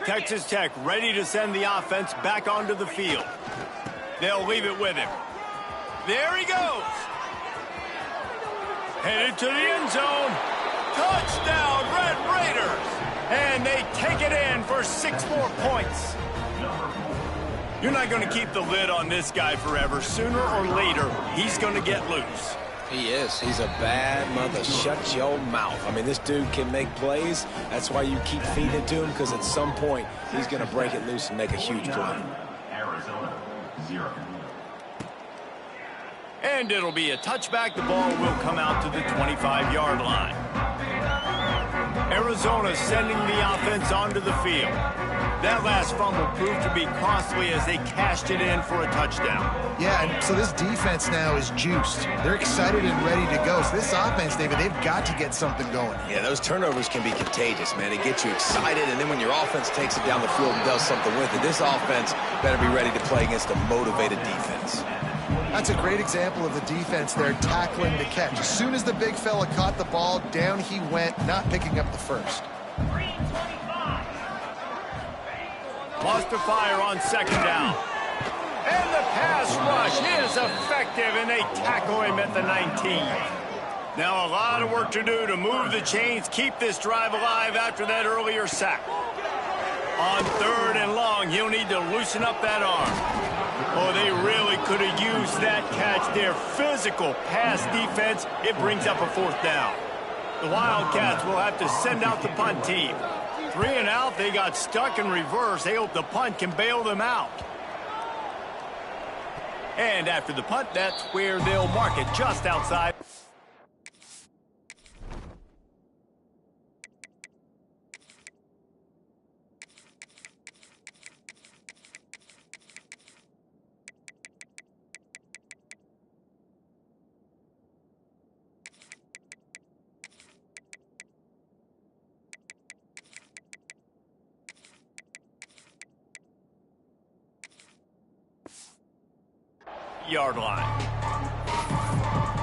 Texas Tech ready to send the offense back onto the field. They'll leave it with him. There he goes. Headed to the end zone. Touchdown, Red Raiders. And they take it in for 6 more points. You're not going to keep the lid on this guy forever. Sooner or later, he's going to get loose. He is. He's a bad mother. Shut your mouth. I mean, this dude can make plays. That's why you keep feeding it to him, because at some point, he's going to break it loose and make a huge play. Arizona, 0. And it'll be a touchback. The ball will come out to the 25-yard line. Arizona sending the offense onto the field. That last fumble proved to be costly as they cashed it in for a touchdown. Yeah, and so this defense now is juiced. They're excited and ready to go. So this offense, David, they've got to get something going. Yeah, those turnovers can be contagious, man. It gets you excited, and then when your offense takes it down the field and does something with it, this offense better be ready to play against a motivated defense. That's a great example of the defense there tackling the catch. As soon as the big fella caught the ball, down he went, not picking up the first. Lost to fire on 2nd down. And the pass rush is effective, and they tackle him at the 19. Now a lot of work to do to move the chains, keep this drive alive after that earlier sack. On 3rd and long, he'll need to loosen up that arm. Oh, they really could have used that catch there. Physical pass defense, it brings up a 4th down. The Wildcats will have to send out the punt team. 3 and out, they got stuck in reverse. They hope the punt can bail them out. And after the punt, that's where they'll mark it just outside. Yard line.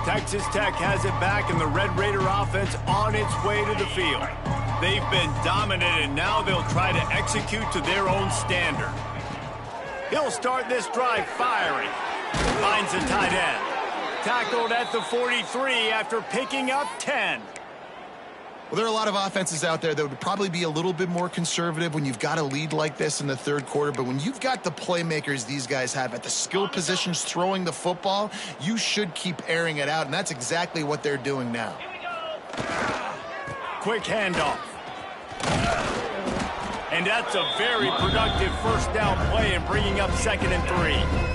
Texas Tech has it back, and the Red Raider offense on its way to the field. They've been dominant, and now they'll try to execute to their own standard. He'll start this drive firing. Finds a tight end. Tackled at the 43 after picking up 10. Well, there are a lot of offenses out there that would probably be a little bit more conservative when you've got a lead like this in the 3rd quarter. But when you've got the playmakers these guys have at the skill positions throwing the football, you should keep airing it out. And that's exactly what they're doing now. Quick handoff. And that's a very productive 1st down play and bringing up 2nd and 3.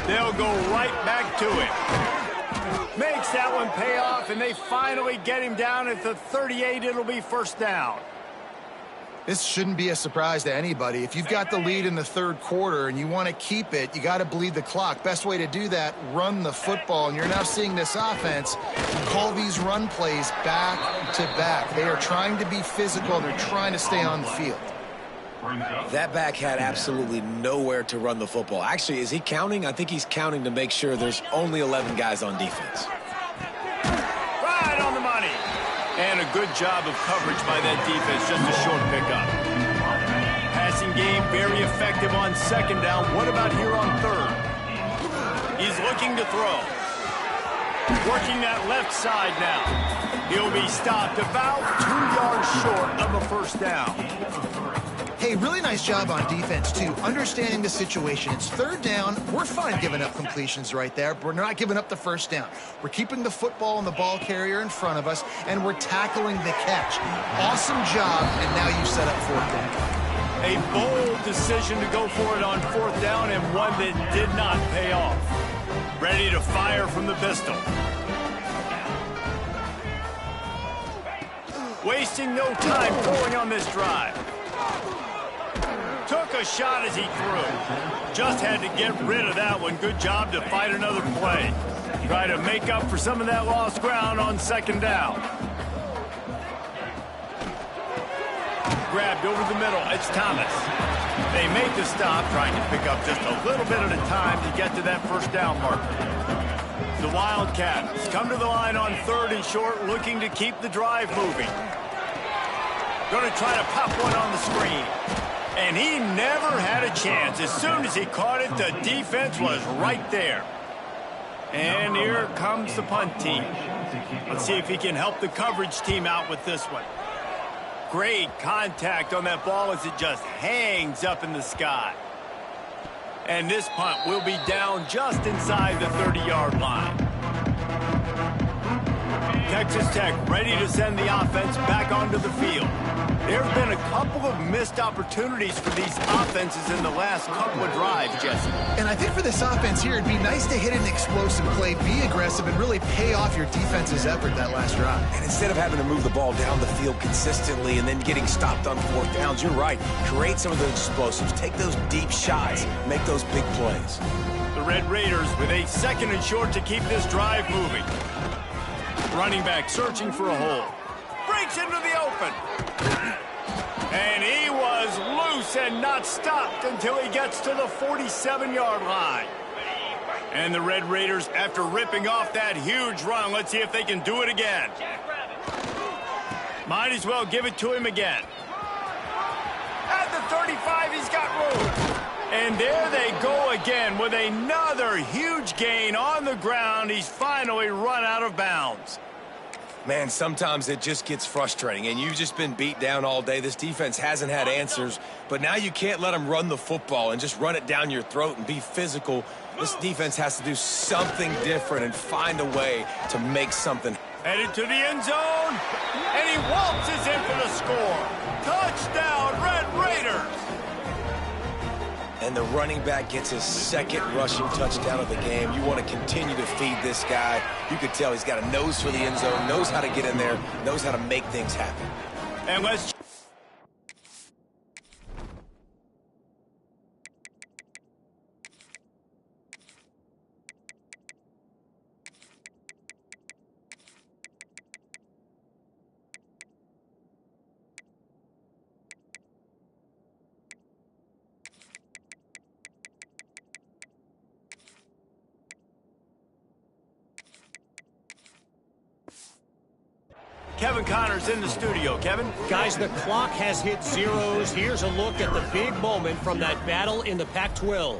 They'll go right back to it. Makes that one pay off, and they finally get him down at the 38. It'll be 1st down. This shouldn't be a surprise to anybody. If you've got the lead in the 3rd quarter and you want to keep it, you got to bleed the clock. Best way to do that, run the football. And you're now seeing this offense call these run plays back to back. They are trying to be physical. They're trying to stay on the field. That back had absolutely nowhere to run the football. Actually, is he counting? I think he's counting to make sure there's only 11 guys on defense. Right on the money. And a good job of coverage by that defense. Just a short pickup. Passing game very effective on 2nd down. What about here on 3rd? He's looking to throw. Working that left side now. He'll be stopped about 2 yards short of a 1st down. Hey, really nice job on defense, too. Understanding the situation. It's 3rd down. We're fine giving up completions right there. But we're not giving up the 1st down. We're keeping the football and the ball carrier in front of us, and we're tackling the catch. Awesome job, and now you set up 4th down. A bold decision to go for it on 4th down, and one that did not pay off. Ready to fire from the pistol. Wasting no time throwing on this drive. Took a shot as he threw. Just had to get rid of that one. Good job to fight another play. Try to make up for some of that lost ground on 2nd down. grabbed over the middle. It's Thomas. They make the stop, trying to pick up just a little bit at a time to get to that first down marker. The Wildcats come to the line on 3rd and short, looking to keep the drive moving. Going to try to pop one on the screen. And he never had a chance. As soon as he caught it, the defense was right there. And here comes the punt team. Let's see if he can help the coverage team out with this one. Great contact on that ball as it just hangs up in the sky. And this punt will be down just inside the 30-yard line. Texas Tech ready to send the offense back onto the field. There have been a couple of missed opportunities for these offenses in the last couple of drives, Jesse. And I think for this offense here, it'd be nice to hit an explosive play, be aggressive, and really pay off your defense's effort that last drive. And instead of having to move the ball down the field consistently and then getting stopped on 4th downs, you're right. Create some of those explosives. Take those deep shots. Make those big plays. The Red Raiders with a 2nd and short to keep this drive moving. Running back searching for a hole. Breaks into the open. And he was loose and not stopped until he gets to the 47-yard line. And the Red Raiders, after ripping off that huge run, let's see if they can do it again. Might as well give it to him again. At the 35, he's got room. And there they go again with another huge gain on the ground. He's finally run out of bounds. Man, sometimes it just gets frustrating, and you've just been beat down all day. This defense hasn't had answers, but now you can't let them run the football and just run it down your throat and be physical. This defense has to do something different and find a way to make something. Headed to the end zone, and he waltzes in for the score. Touchdown, Red Raiders! And the running back gets his 2nd rushing touchdown of the game. You want to continue to feed this guy. You could tell he's got a nose for the end zone, knows how to get in there, knows how to make things happen. And let's... Kevin Connor's in the studio. Kevin? Guys, the clock has hit zeros. Here's a look at the big moment from that battle in the Pac-12.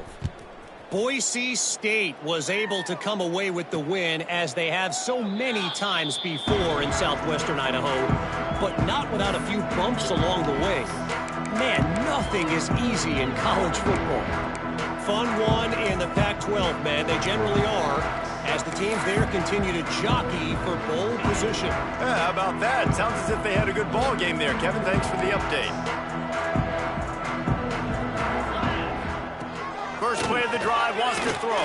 Boise State was able to come away with the win, as they have so many times before in southwestern Idaho, but not without a few bumps along the way. Man, nothing is easy in college football. Fun one in the Pac-12, man. They generally are, as the teams there continue to jockey for bowl position. Yeah, how about that? Sounds as if they had a good ball game there, Kevin. Thanks for the update. First play of the drive, wants to throw.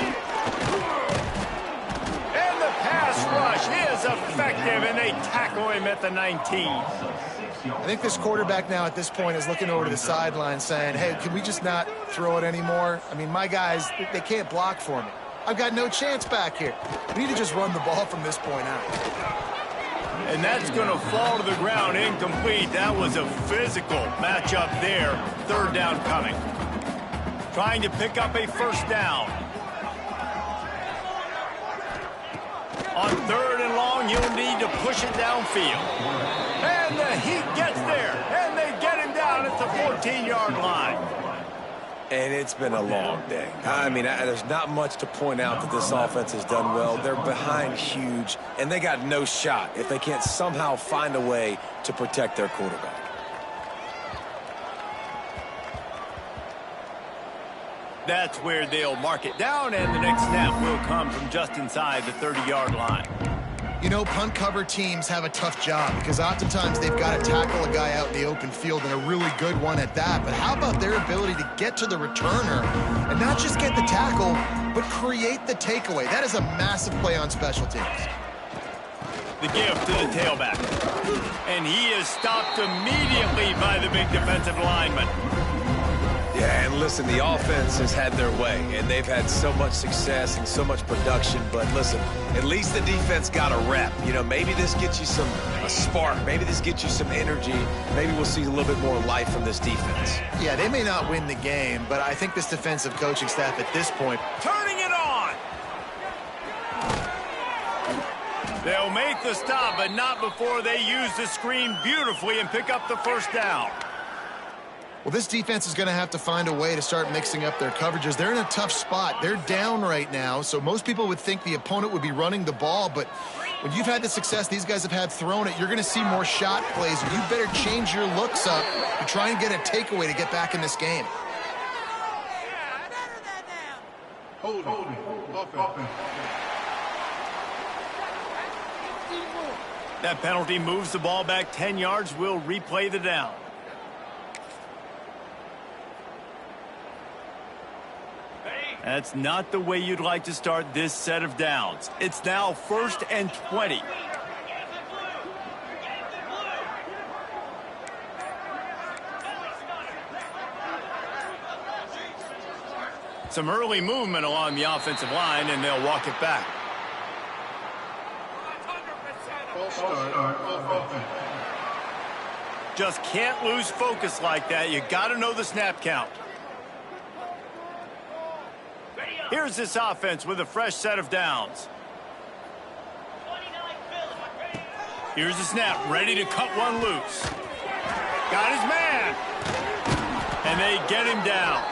And the pass rush is effective, and they tackle him at the 19. I think this quarterback now at this point is looking over to the sideline saying, hey, can we just not throw it anymore? I mean, my guys, they can't block for me. I've got no chance back here. We need to just run the ball from this point out. And that's going to fall to the ground incomplete. That was a physical matchup there. 3rd down coming. Trying to pick up a first down. On 3rd and long, you'll need to push it downfield. And the Heat gets there. And they get him down at the 14-yard line. And it's been a long day. I mean, there's not much to point out that this offense has done well. They're behind huge, and they got no shot if they can't somehow find a way to protect their quarterback. That's where they'll mark it down, and the next snap will come from just inside the 30-yard line. You know, punt cover teams have a tough job because oftentimes they've got to tackle a guy out in the open field, and a really good one at that. But how about their ability to get to the returner and not just get the tackle, but create the takeaway? That is a massive play on special teams. The give to the tailback. And he is stopped immediately by the big defensive lineman. Yeah, and listen, the offense has had their way, and they've had so much success and so much production. But listen, at least the defense got a rep. You know, maybe this gets you a spark. Maybe this gets you some energy. Maybe we'll see a little bit more life from this defense. Yeah, they may not win the game, but I think this defensive coaching staff at this point... Turning it on! They'll make the stop, but not before they use the screen beautifully and pick up the first down. Well, this defense is going to have to find a way to start mixing up their coverages. They're in a tough spot. They're down right now, so most people would think the opponent would be running the ball, but when you've had the success these guys have had throwing it, you're going to see more shot plays. You better change your looks up to try and get a takeaway to get back in this game. Hold it. That penalty moves the ball back 10 yards. We'll replay the down. That's not the way you'd like to start this set of downs. It's now 1st and 20. Some early movement along the offensive line, and they'll walk it back. Just can't lose focus like that. You got to know the snap count. Here's this offense with a fresh set of downs. Here's the snap, ready to cut one loose. Got his man. And they get him down.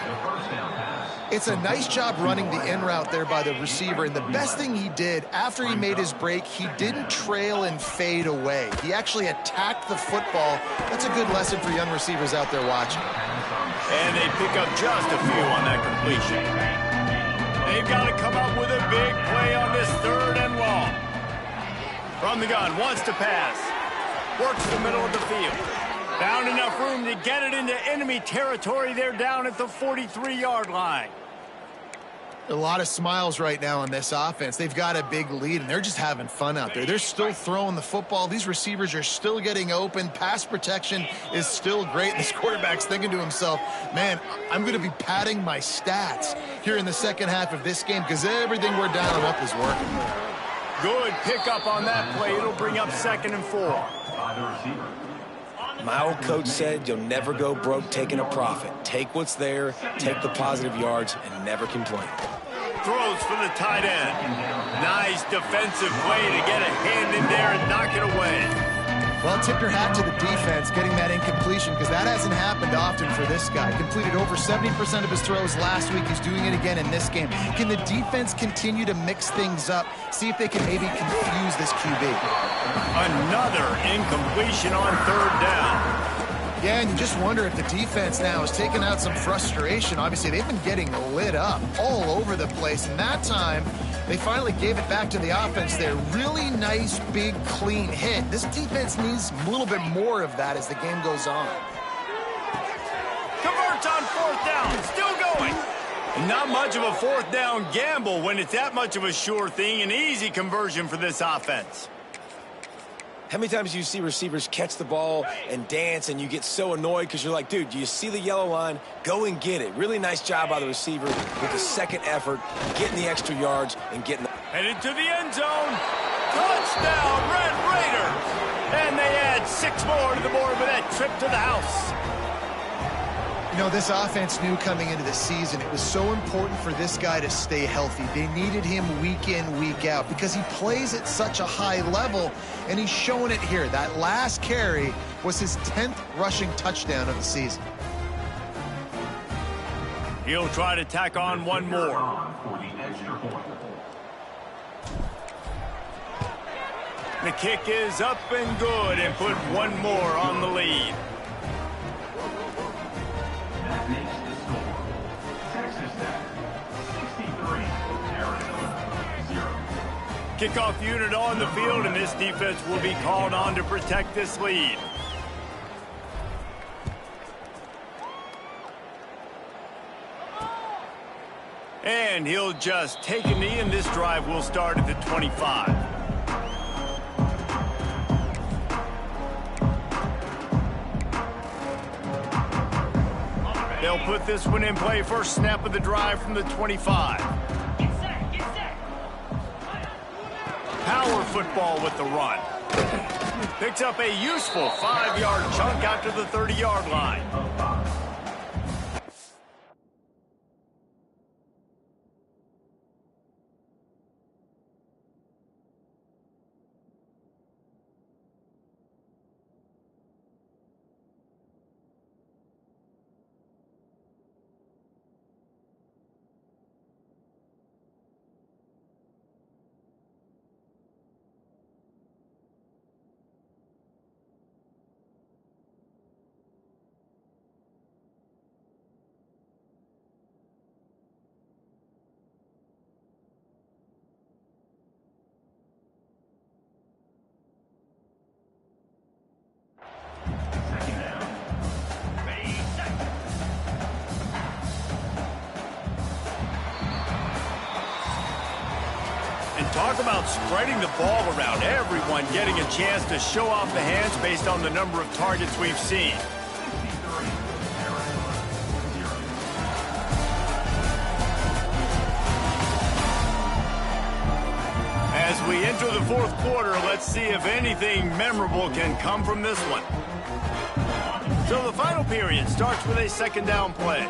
It's a nice job running the in route there by the receiver, and the best thing he did after he made his break, he didn't trail and fade away. He actually attacked the football. That's a good lesson for young receivers out there watching. And they pick up just a few on that completion. They've got to come up with a big play on this 3rd and long. From the gun, wants to pass. Works the middle of the field. Found enough room to get it into enemy territory. They're down at the 43-yard line. A lot of smiles right now on this offense. They've got a big lead, and they're just having fun out there. They're still throwing the football. These receivers are still getting open. Pass protection is still great. This quarterback's thinking to himself, man, I'm going to be padding my stats here in the second half of this game because everything we're dialing up is working. Good pickup on that play. It'll bring up 2nd and 4. My old coach said you'll never go broke taking a profit. Take what's there, take the positive yards, and never complain. Throws for the tight end. Nice defensive play to get a hand in there and knock it away. Well, tip your hat to the defense getting that incompletion because that hasn't happened often for this guy. Completed over 70% of his throws last week. He's doing it again in this game. Can the defense continue to mix things up? See if they can maybe confuse this QB. Another incompletion on 3rd down. Yeah, and you just wonder if the defense now has taken out some frustration. Obviously, they've been getting lit up all over the place, and that time they finally gave it back to the offense there. Really nice, big, clean hit. This defense needs a little bit more of that as the game goes on. Converts on 4th down, still going. Not much of a 4th down gamble when it's that much of a sure thing. An easy conversion for this offense. How many times do you see receivers catch the ball and dance and you get so annoyed because you're like, dude, do you see the yellow line? Go and get it. Really nice job by the receiver with the second effort, getting the extra yards and getting the... Headed to the end zone. Touchdown, Red Raiders. And they add 6 more to the board with that trip to the house. You know, this offense knew coming into the season it was so important for this guy to stay healthy. They needed him week in, week out because he plays at such a high level, and he's showing it here. That last carry was his 10th rushing touchdown of the season. He'll try to tack on one more. The kick is up and good and put one more on the lead. That makes the score. Texas Tech, 63, Arizona, 0. Kickoff unit on the field, and this defense will be called on to protect this lead. And he'll just take a knee, and this drive will start at the 25. They'll put this one in play. First snap of the drive from the 25. Power football with the run. Picks up a useful 5-yard chunk after the 30-yard line. Talk about spreading the ball around. Everyone getting a chance to show off the hands based on the number of targets we've seen. As we enter the fourth quarter, let's see if anything memorable can come from this one. So the final period starts with a second down play.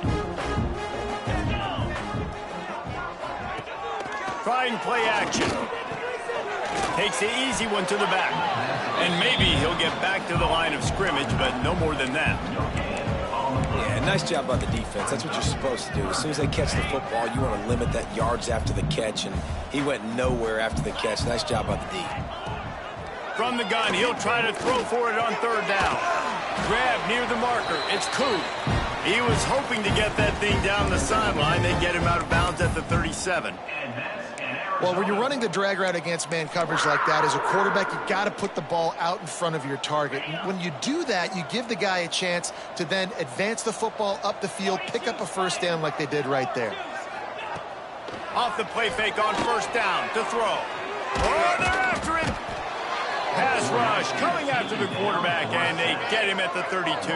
Trying play action. Takes the easy one to the back. And maybe he'll get back to the line of scrimmage, but no more than that. Yeah, nice job by the defense. That's what you're supposed to do. As soon as they catch the football, you want to limit that yards after the catch, and he went nowhere after the catch. Nice job by the D. From the gun, he'll try to throw for it on third down. Grab near the marker. It's Coop. He was hoping to get that thing down the sideline. They get him out of bounds at the 37. Well, when you're running the drag route against man coverage like that, as a quarterback, you got to put the ball out in front of your target. When you do that, you give the guy a chance to then advance the football up the field, pick up a first down like they did right there. Off the play fake on first down to throw. Oh, they're after it. Pass rush coming after the quarterback, and they get him at the 32.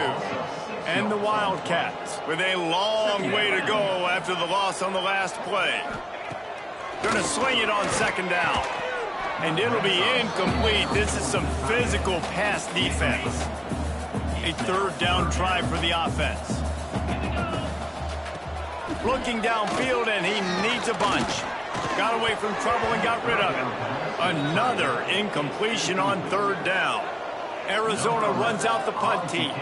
And the Wildcats with a long way to go after the loss on the last play. Going to sling it on second down. And it'll be incomplete. This is some physical pass defense. A third down try for the offense. Looking downfield, and he needs a bunch. Got away from trouble and got rid of it. Another incompletion on third down. Arizona runs out the punt team.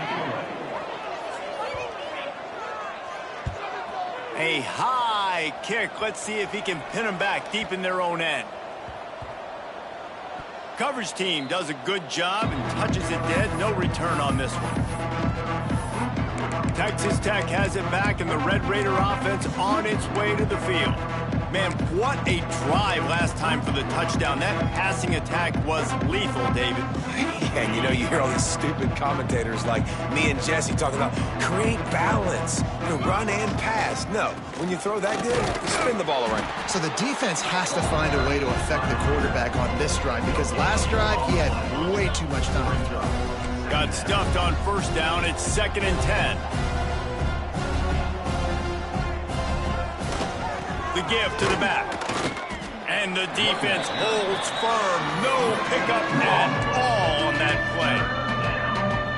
A high kick. Let's see if he can pin them back deep in their own end. Coverage team does a good job and touches it dead. No return on this one. Texas Tech has it back, and the Red Raider offense on its way to the field. Man, what a drive last time for the touchdown. That passing attack was lethal, David. And you know, you hear all these stupid commentators like me and Jesse talking about create balance, run and pass. No, when you throw that good, you spin the ball around. So the defense has to find a way to affect the quarterback on this drive, because last drive he had way too much time to throw. Got stuffed on first down. It's 2nd and 10. The give to the back. And the defense holds firm. No pickup at all on that play.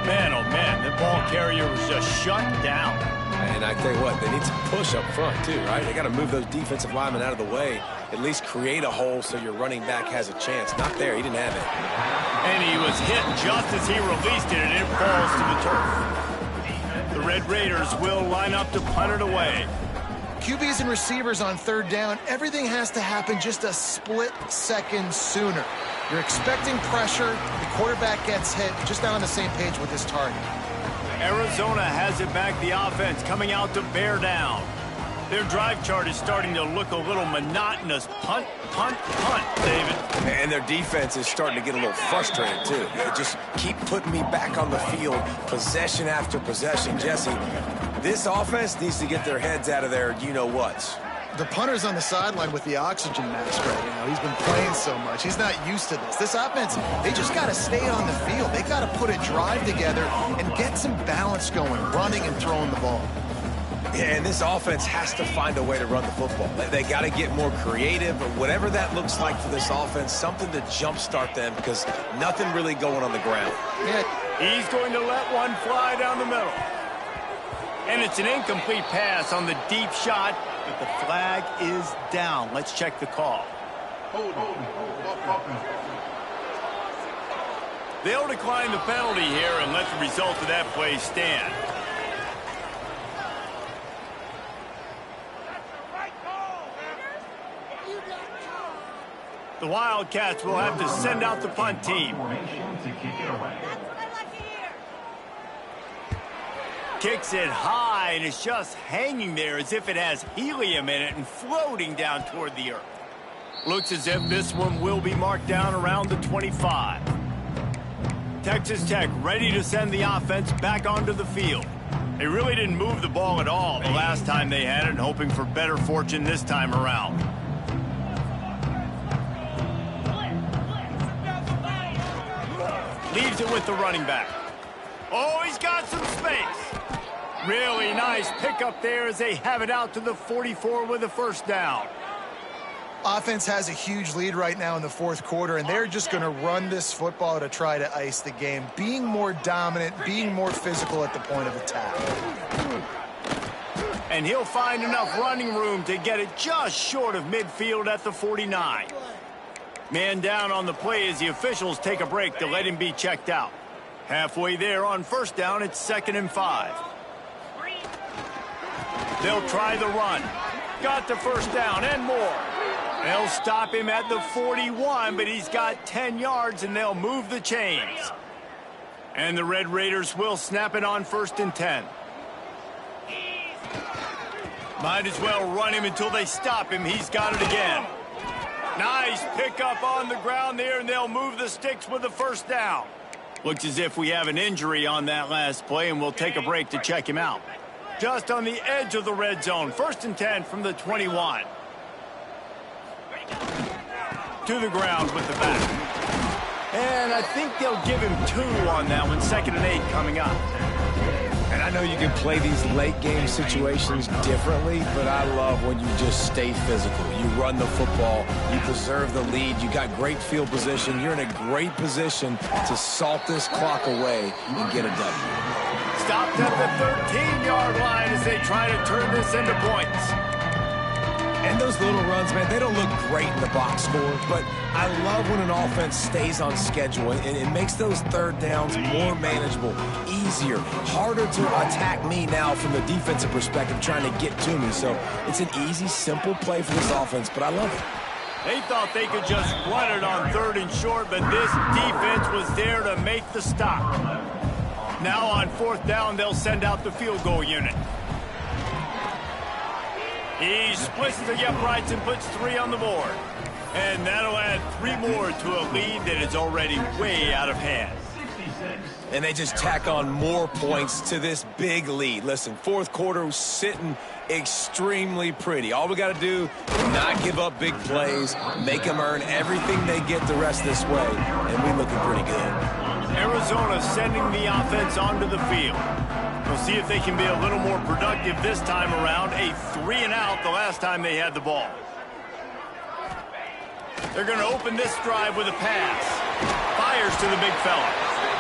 Man, oh man, the ball carrier was just shut down. And I tell you what, they need some push up front too, right? They got to move those defensive linemen out of the way. At least create a hole so your running back has a chance. Not there, he didn't have it. And he was hit just as he released it, and it falls to the turf. The Red Raiders will line up to punt it away. QBs and receivers on third down, everything has to happen just a split second sooner. You're expecting pressure, the quarterback gets hit, just not on the same page with his target. Arizona has it back, the offense coming out to bear down. Their drive chart is starting to look a little monotonous. Punt, punt, punt, David. And their defense is starting to get a little frustrated, too. They just keep putting me back on the field, possession after possession. Jesse, this offense needs to get their heads out of their you-know-whats. The punter's on the sideline with the oxygen mask right now. He's been playing so much. He's not used to this. This offense, they just got to stay on the field. They got to put a drive together and get some balance going, running and throwing the ball. Yeah, and this offense has to find a way to run the football. They got to get more creative, or whatever that looks like for this offense, something to jumpstart them because nothing really going on the ground. Yeah. He's going to let one fly down the middle. And it's an incomplete pass on the deep shot, but the flag is down. Let's check the call. They'll decline the penalty here and let the result of that play stand. The Wildcats will have to send out the punt team. Kicks it high, and it's just hanging there as if it has helium in it and floating down toward the earth. Looks as if this one will be marked down around the 25. Texas Tech ready to send the offense back onto the field. They really didn't move the ball at all the last time they had it, hoping for better fortune this time around. Leaves it with the running back. Oh, he's got some space. Really nice pickup there as they have it out to the 44 with a first down. Offense has a huge lead right now in the fourth quarter, and they're just going to run this football to try to ice the game, being more dominant, being more physical at the point of attack. And he'll find enough running room to get it just short of midfield at the 49. Man down on the play as the officials take a break to let him be checked out. Halfway there on first down, it's 2nd and 5. They'll try the run. Got the first down and more. They'll stop him at the 41, but he's got 10 yards, and they'll move the chains. And the Red Raiders will snap it on 1st and 10. Might as well run him until they stop him. He's got it again. Nice pickup on the ground there, and they'll move the sticks with the first down. Looks as if we have an injury on that last play, and we'll take a break to check him out. Just on the edge of the red zone. 1st and 10 from the 21. To the ground with the back. And I think they'll give him 2 on that one. 2nd and 8 coming up. And I know you can play these late game situations differently, but I love when you just stay physical. You run the football, you preserve the lead, you got great field position, you're in a great position to salt this clock away and get a W. Stopped at the 13-yard line as they try to turn this into points. And those little runs, man, they don't look great in the box score, but I love when an offense stays on schedule, and it makes those third downs more manageable, easier, harder to attack me now from the defensive perspective trying to get to me. So it's an easy, simple play for this offense, but I love it. They thought they could just run it on 3rd and short, but this defense was there to make the stop. Now on 4th down, they'll send out the field goal unit. He splits the uprights and puts 3 on the board. And that'll add 3 more to a lead that is already way out of hand. And they just tack on more points to this big lead. Listen, fourth quarter was sitting extremely pretty. All we got to do is not give up big plays, make them earn everything they get the rest of this way, and we're looking pretty good. Arizona sending the offense onto the field. We'll see if they can be a little more productive this time around. A 3-and-out the last time they had the ball. They're going to open this drive with a pass. Fires to the big fella.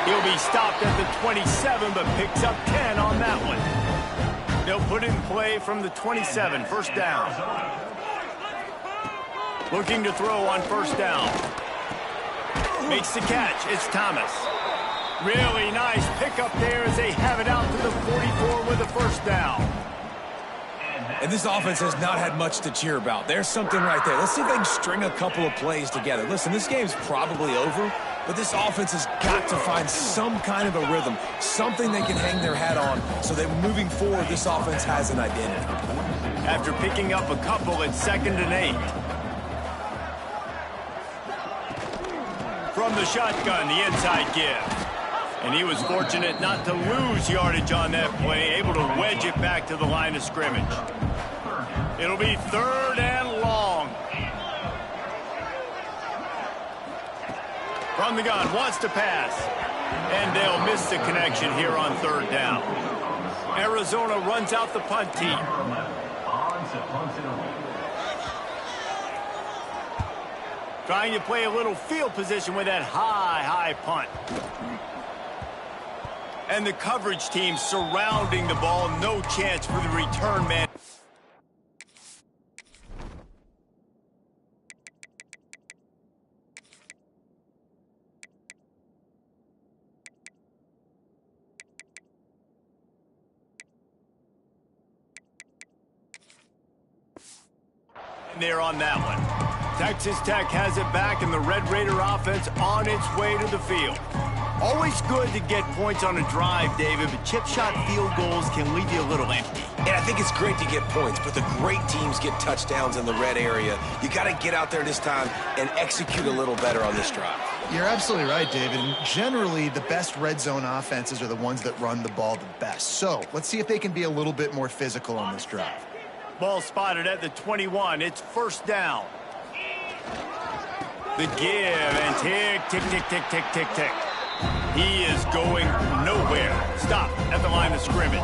He'll be stopped at the 27, but picks up 10 on that one. They'll put in play from the 27, first down. Looking to throw on first down. Makes the catch. It's Thomas. Really nice pickup there as they have it out to the 44 with a first down. And this offense has not had much to cheer about. There's something right there. Let's see if they can string a couple of plays together. Listen, this game's probably over, but this offense has got to find some kind of a rhythm, something they can hang their hat on so that moving forward, this offense has an identity. After picking up a couple at 2nd and 8. From the shotgun, the inside give. And he was fortunate not to lose yardage on that play, able to wedge it back to the line of scrimmage. It'll be 3rd and long. From the gun, wants to pass. And they'll miss the connection here on 3rd down. Arizona runs out the punt team. On to punt it away. Trying to play a little field position with that high punt. And the coverage team surrounding the ball. No chance for the return man. And they're on that one. Texas Tech has it back, and the Red Raider offense on its way to the field. Always good to get points on a drive, David, but chip shot field goals can leave you a little empty. And I think it's great to get points, but the great teams get touchdowns in the red area. You got to get out there this time and execute a little better on this drive. You're absolutely right, David. And generally, the best red zone offenses are the ones that run the ball the best. So let's see if they can be a little bit more physical on this drive. Ball spotted at the 21. It's first down. The give, and tick, tick, tick, tick, tick, tick, tick. He is going nowhere. Stop at the line of scrimmage.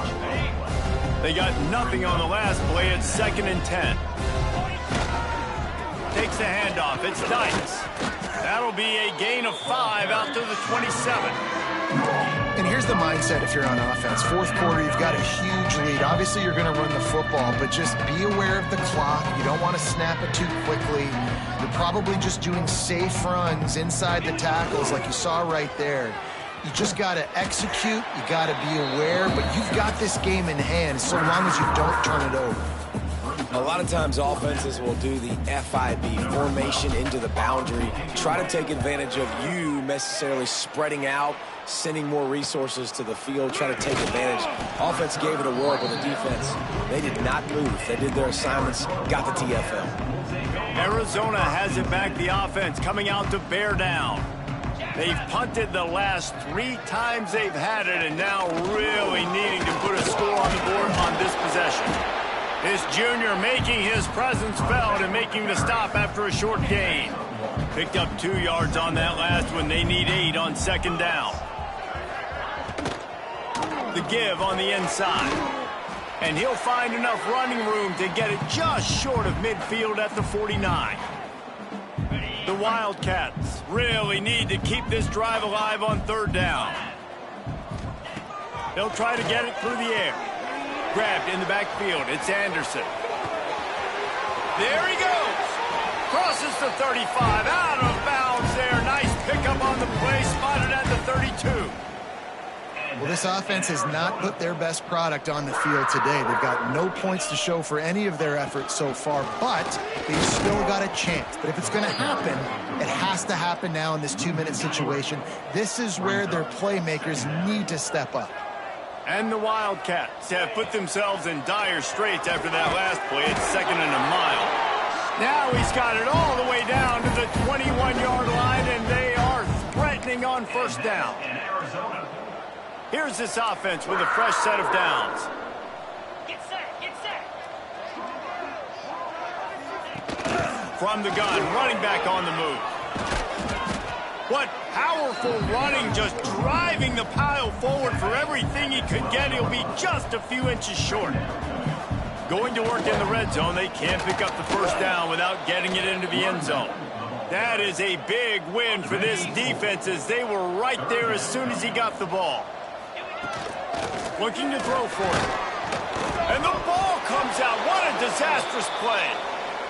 They got nothing on the last play. It's 2nd and 10. Takes the handoff. It's Dykes. That'll be a gain of 5 out to the 27. And here's the mindset if you're on offense. Fourth quarter, you've got a huge lead. Obviously, you're going to run the football, but just be aware of the clock. You don't want to snap it too quickly. You're probably just doing safe runs inside the tackles like you saw right there. You just got to execute. You got to be aware, but you've got this game in hand so long as you don't turn it over. A lot of times offenses will do the FIB, formation into the boundary, try to take advantage of you necessarily spreading out, sending more resources to the field, try to take advantage. Offense gave it a whirl, but the defense, they did not move. They did their assignments, got the TFL. Arizona has it back, the offense coming out to bear down. They've punted the last 3 times they've had it, and now really needing to put a score on the board on this possession. This junior making his presence felt and making the stop after a short gain. Picked up 2 yards on that last one. They need 8 on 2nd down. The give on the inside. And he'll find enough running room to get it just short of midfield at the 49. The Wildcats really need to keep this drive alive on 3rd down. They'll try to get it through the air. Grabbed in the backfield. It's Anderson. There he goes. Crosses the 35. Out of bounds there. Nice pickup on the play. Spotted at the 32. Well, this offense has not put their best product on the field today. They've got no points to show for any of their efforts so far, but they've still got a chance. But if it's going to happen, it has to happen now in this 2-minute situation. This is where their playmakers need to step up. And the Wildcats have put themselves in dire straits after that last play. It's 2nd and a mile. Now he's got it all the way down to the 21-yard line, and they are threatening on 1st down. Here's this offense with a fresh set of downs. Get set, get set. From the gun, running back on the move. What powerful running, just driving the pile forward for everything he could get. He'll be just a few inches short. Going to work in the red zone. They can't pick up the 1st down without getting it into the end zone. That is a big win for this defense, as they were right there as soon as he got the ball. Looking to throw for it. And the ball comes out. What a disastrous play.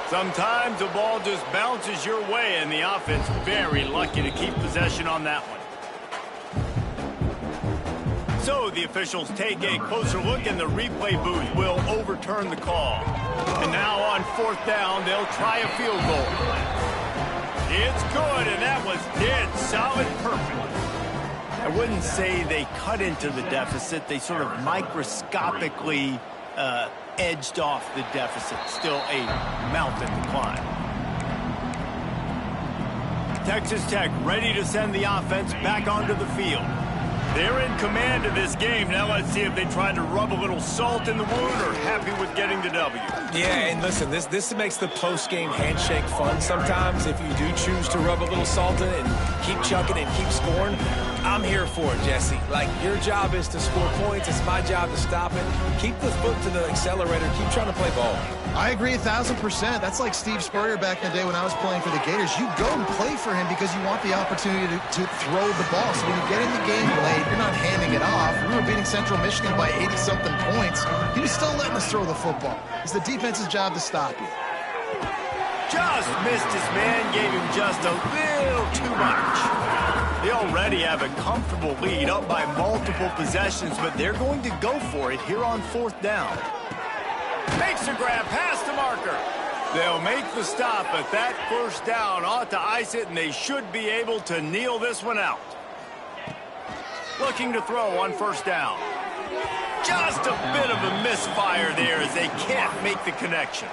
Sometimes the ball just bounces your way, and the offense very lucky to keep possession on that one. So the officials take a closer look, and the replay booth will overturn the call. And now on 4th down, they'll try a field goal. It's good, and that was dead solid perfect. I wouldn't say they cut into the deficit. They sort of microscopically edged off the deficit. Still a mountain to climb. Texas Tech ready to send the offense back onto the field. They're in command of this game. Now let's see if they try to rub a little salt in the wound or happy with getting the W. Yeah, and listen, this makes the post-game handshake fun sometimes if you do choose to rub a little salt in it and keep chucking and keep scoring. I'm here for it, Jesse. Like, your job is to score points. It's my job to stop it. Keep the foot to the accelerator. Keep trying to play ball. I agree 1,000%. That's like Steve Spurrier back in the day when I was playing for the Gators. You go and play for him because you want the opportunity to throw the ball. So when you get in the game late, you're not handing it off. We were beating Central Michigan by 80-something points. He was still letting us throw the football. It's the defense's job to stop you. Just missed his man, gave him just a little too much. They already have a comfortable lead up by multiple possessions, but they're going to go for it here on 4th down. Makes a grab past the marker. They'll make the stop, but that 1st down ought to ice it, and they should be able to kneel this one out. Looking to throw on 1st down. Just a bit of a misfire there as they can't make the connection.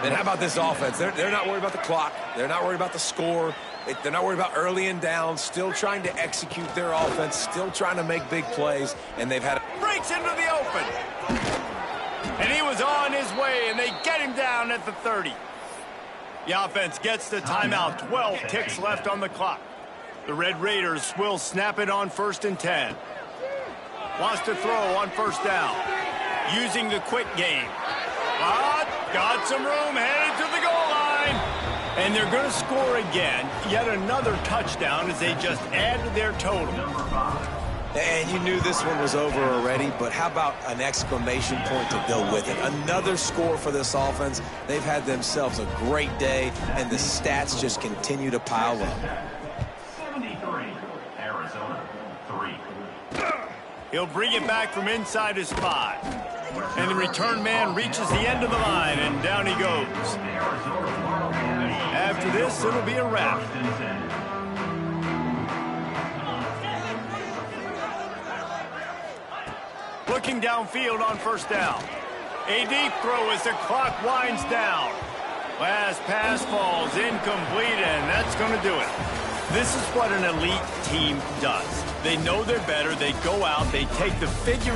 And how about this offense? They're not worried about the clock. They're not worried about the score. They're not worried about early and down. Still trying to execute their offense. Still trying to make big plays. And they've had... Breaks into the open. And he was on his way, and they get him down at the 30. The offense gets the timeout. 12 ticks left on the clock. The Red Raiders will snap it on 1st and 10. Wants to throw on 1st down. Using the quick game. Got some room, headed to the goal line. And they're going to score again. Yet another touchdown as they just added their total. And you knew this one was over already, but how about an exclamation point to go with it? Another score for this offense. They've had themselves a great day, and the stats just continue to pile up. 73, Arizona, 3. He'll bring it back from inside his 5. And the return man reaches the end of the line, and down he goes. After this, it'll be a wrap. Looking downfield on 1st down. A deep throw as the clock winds down. Last pass falls incomplete, and that's going to do it. This is what an elite team does. They know they're better. They go out. They take the figure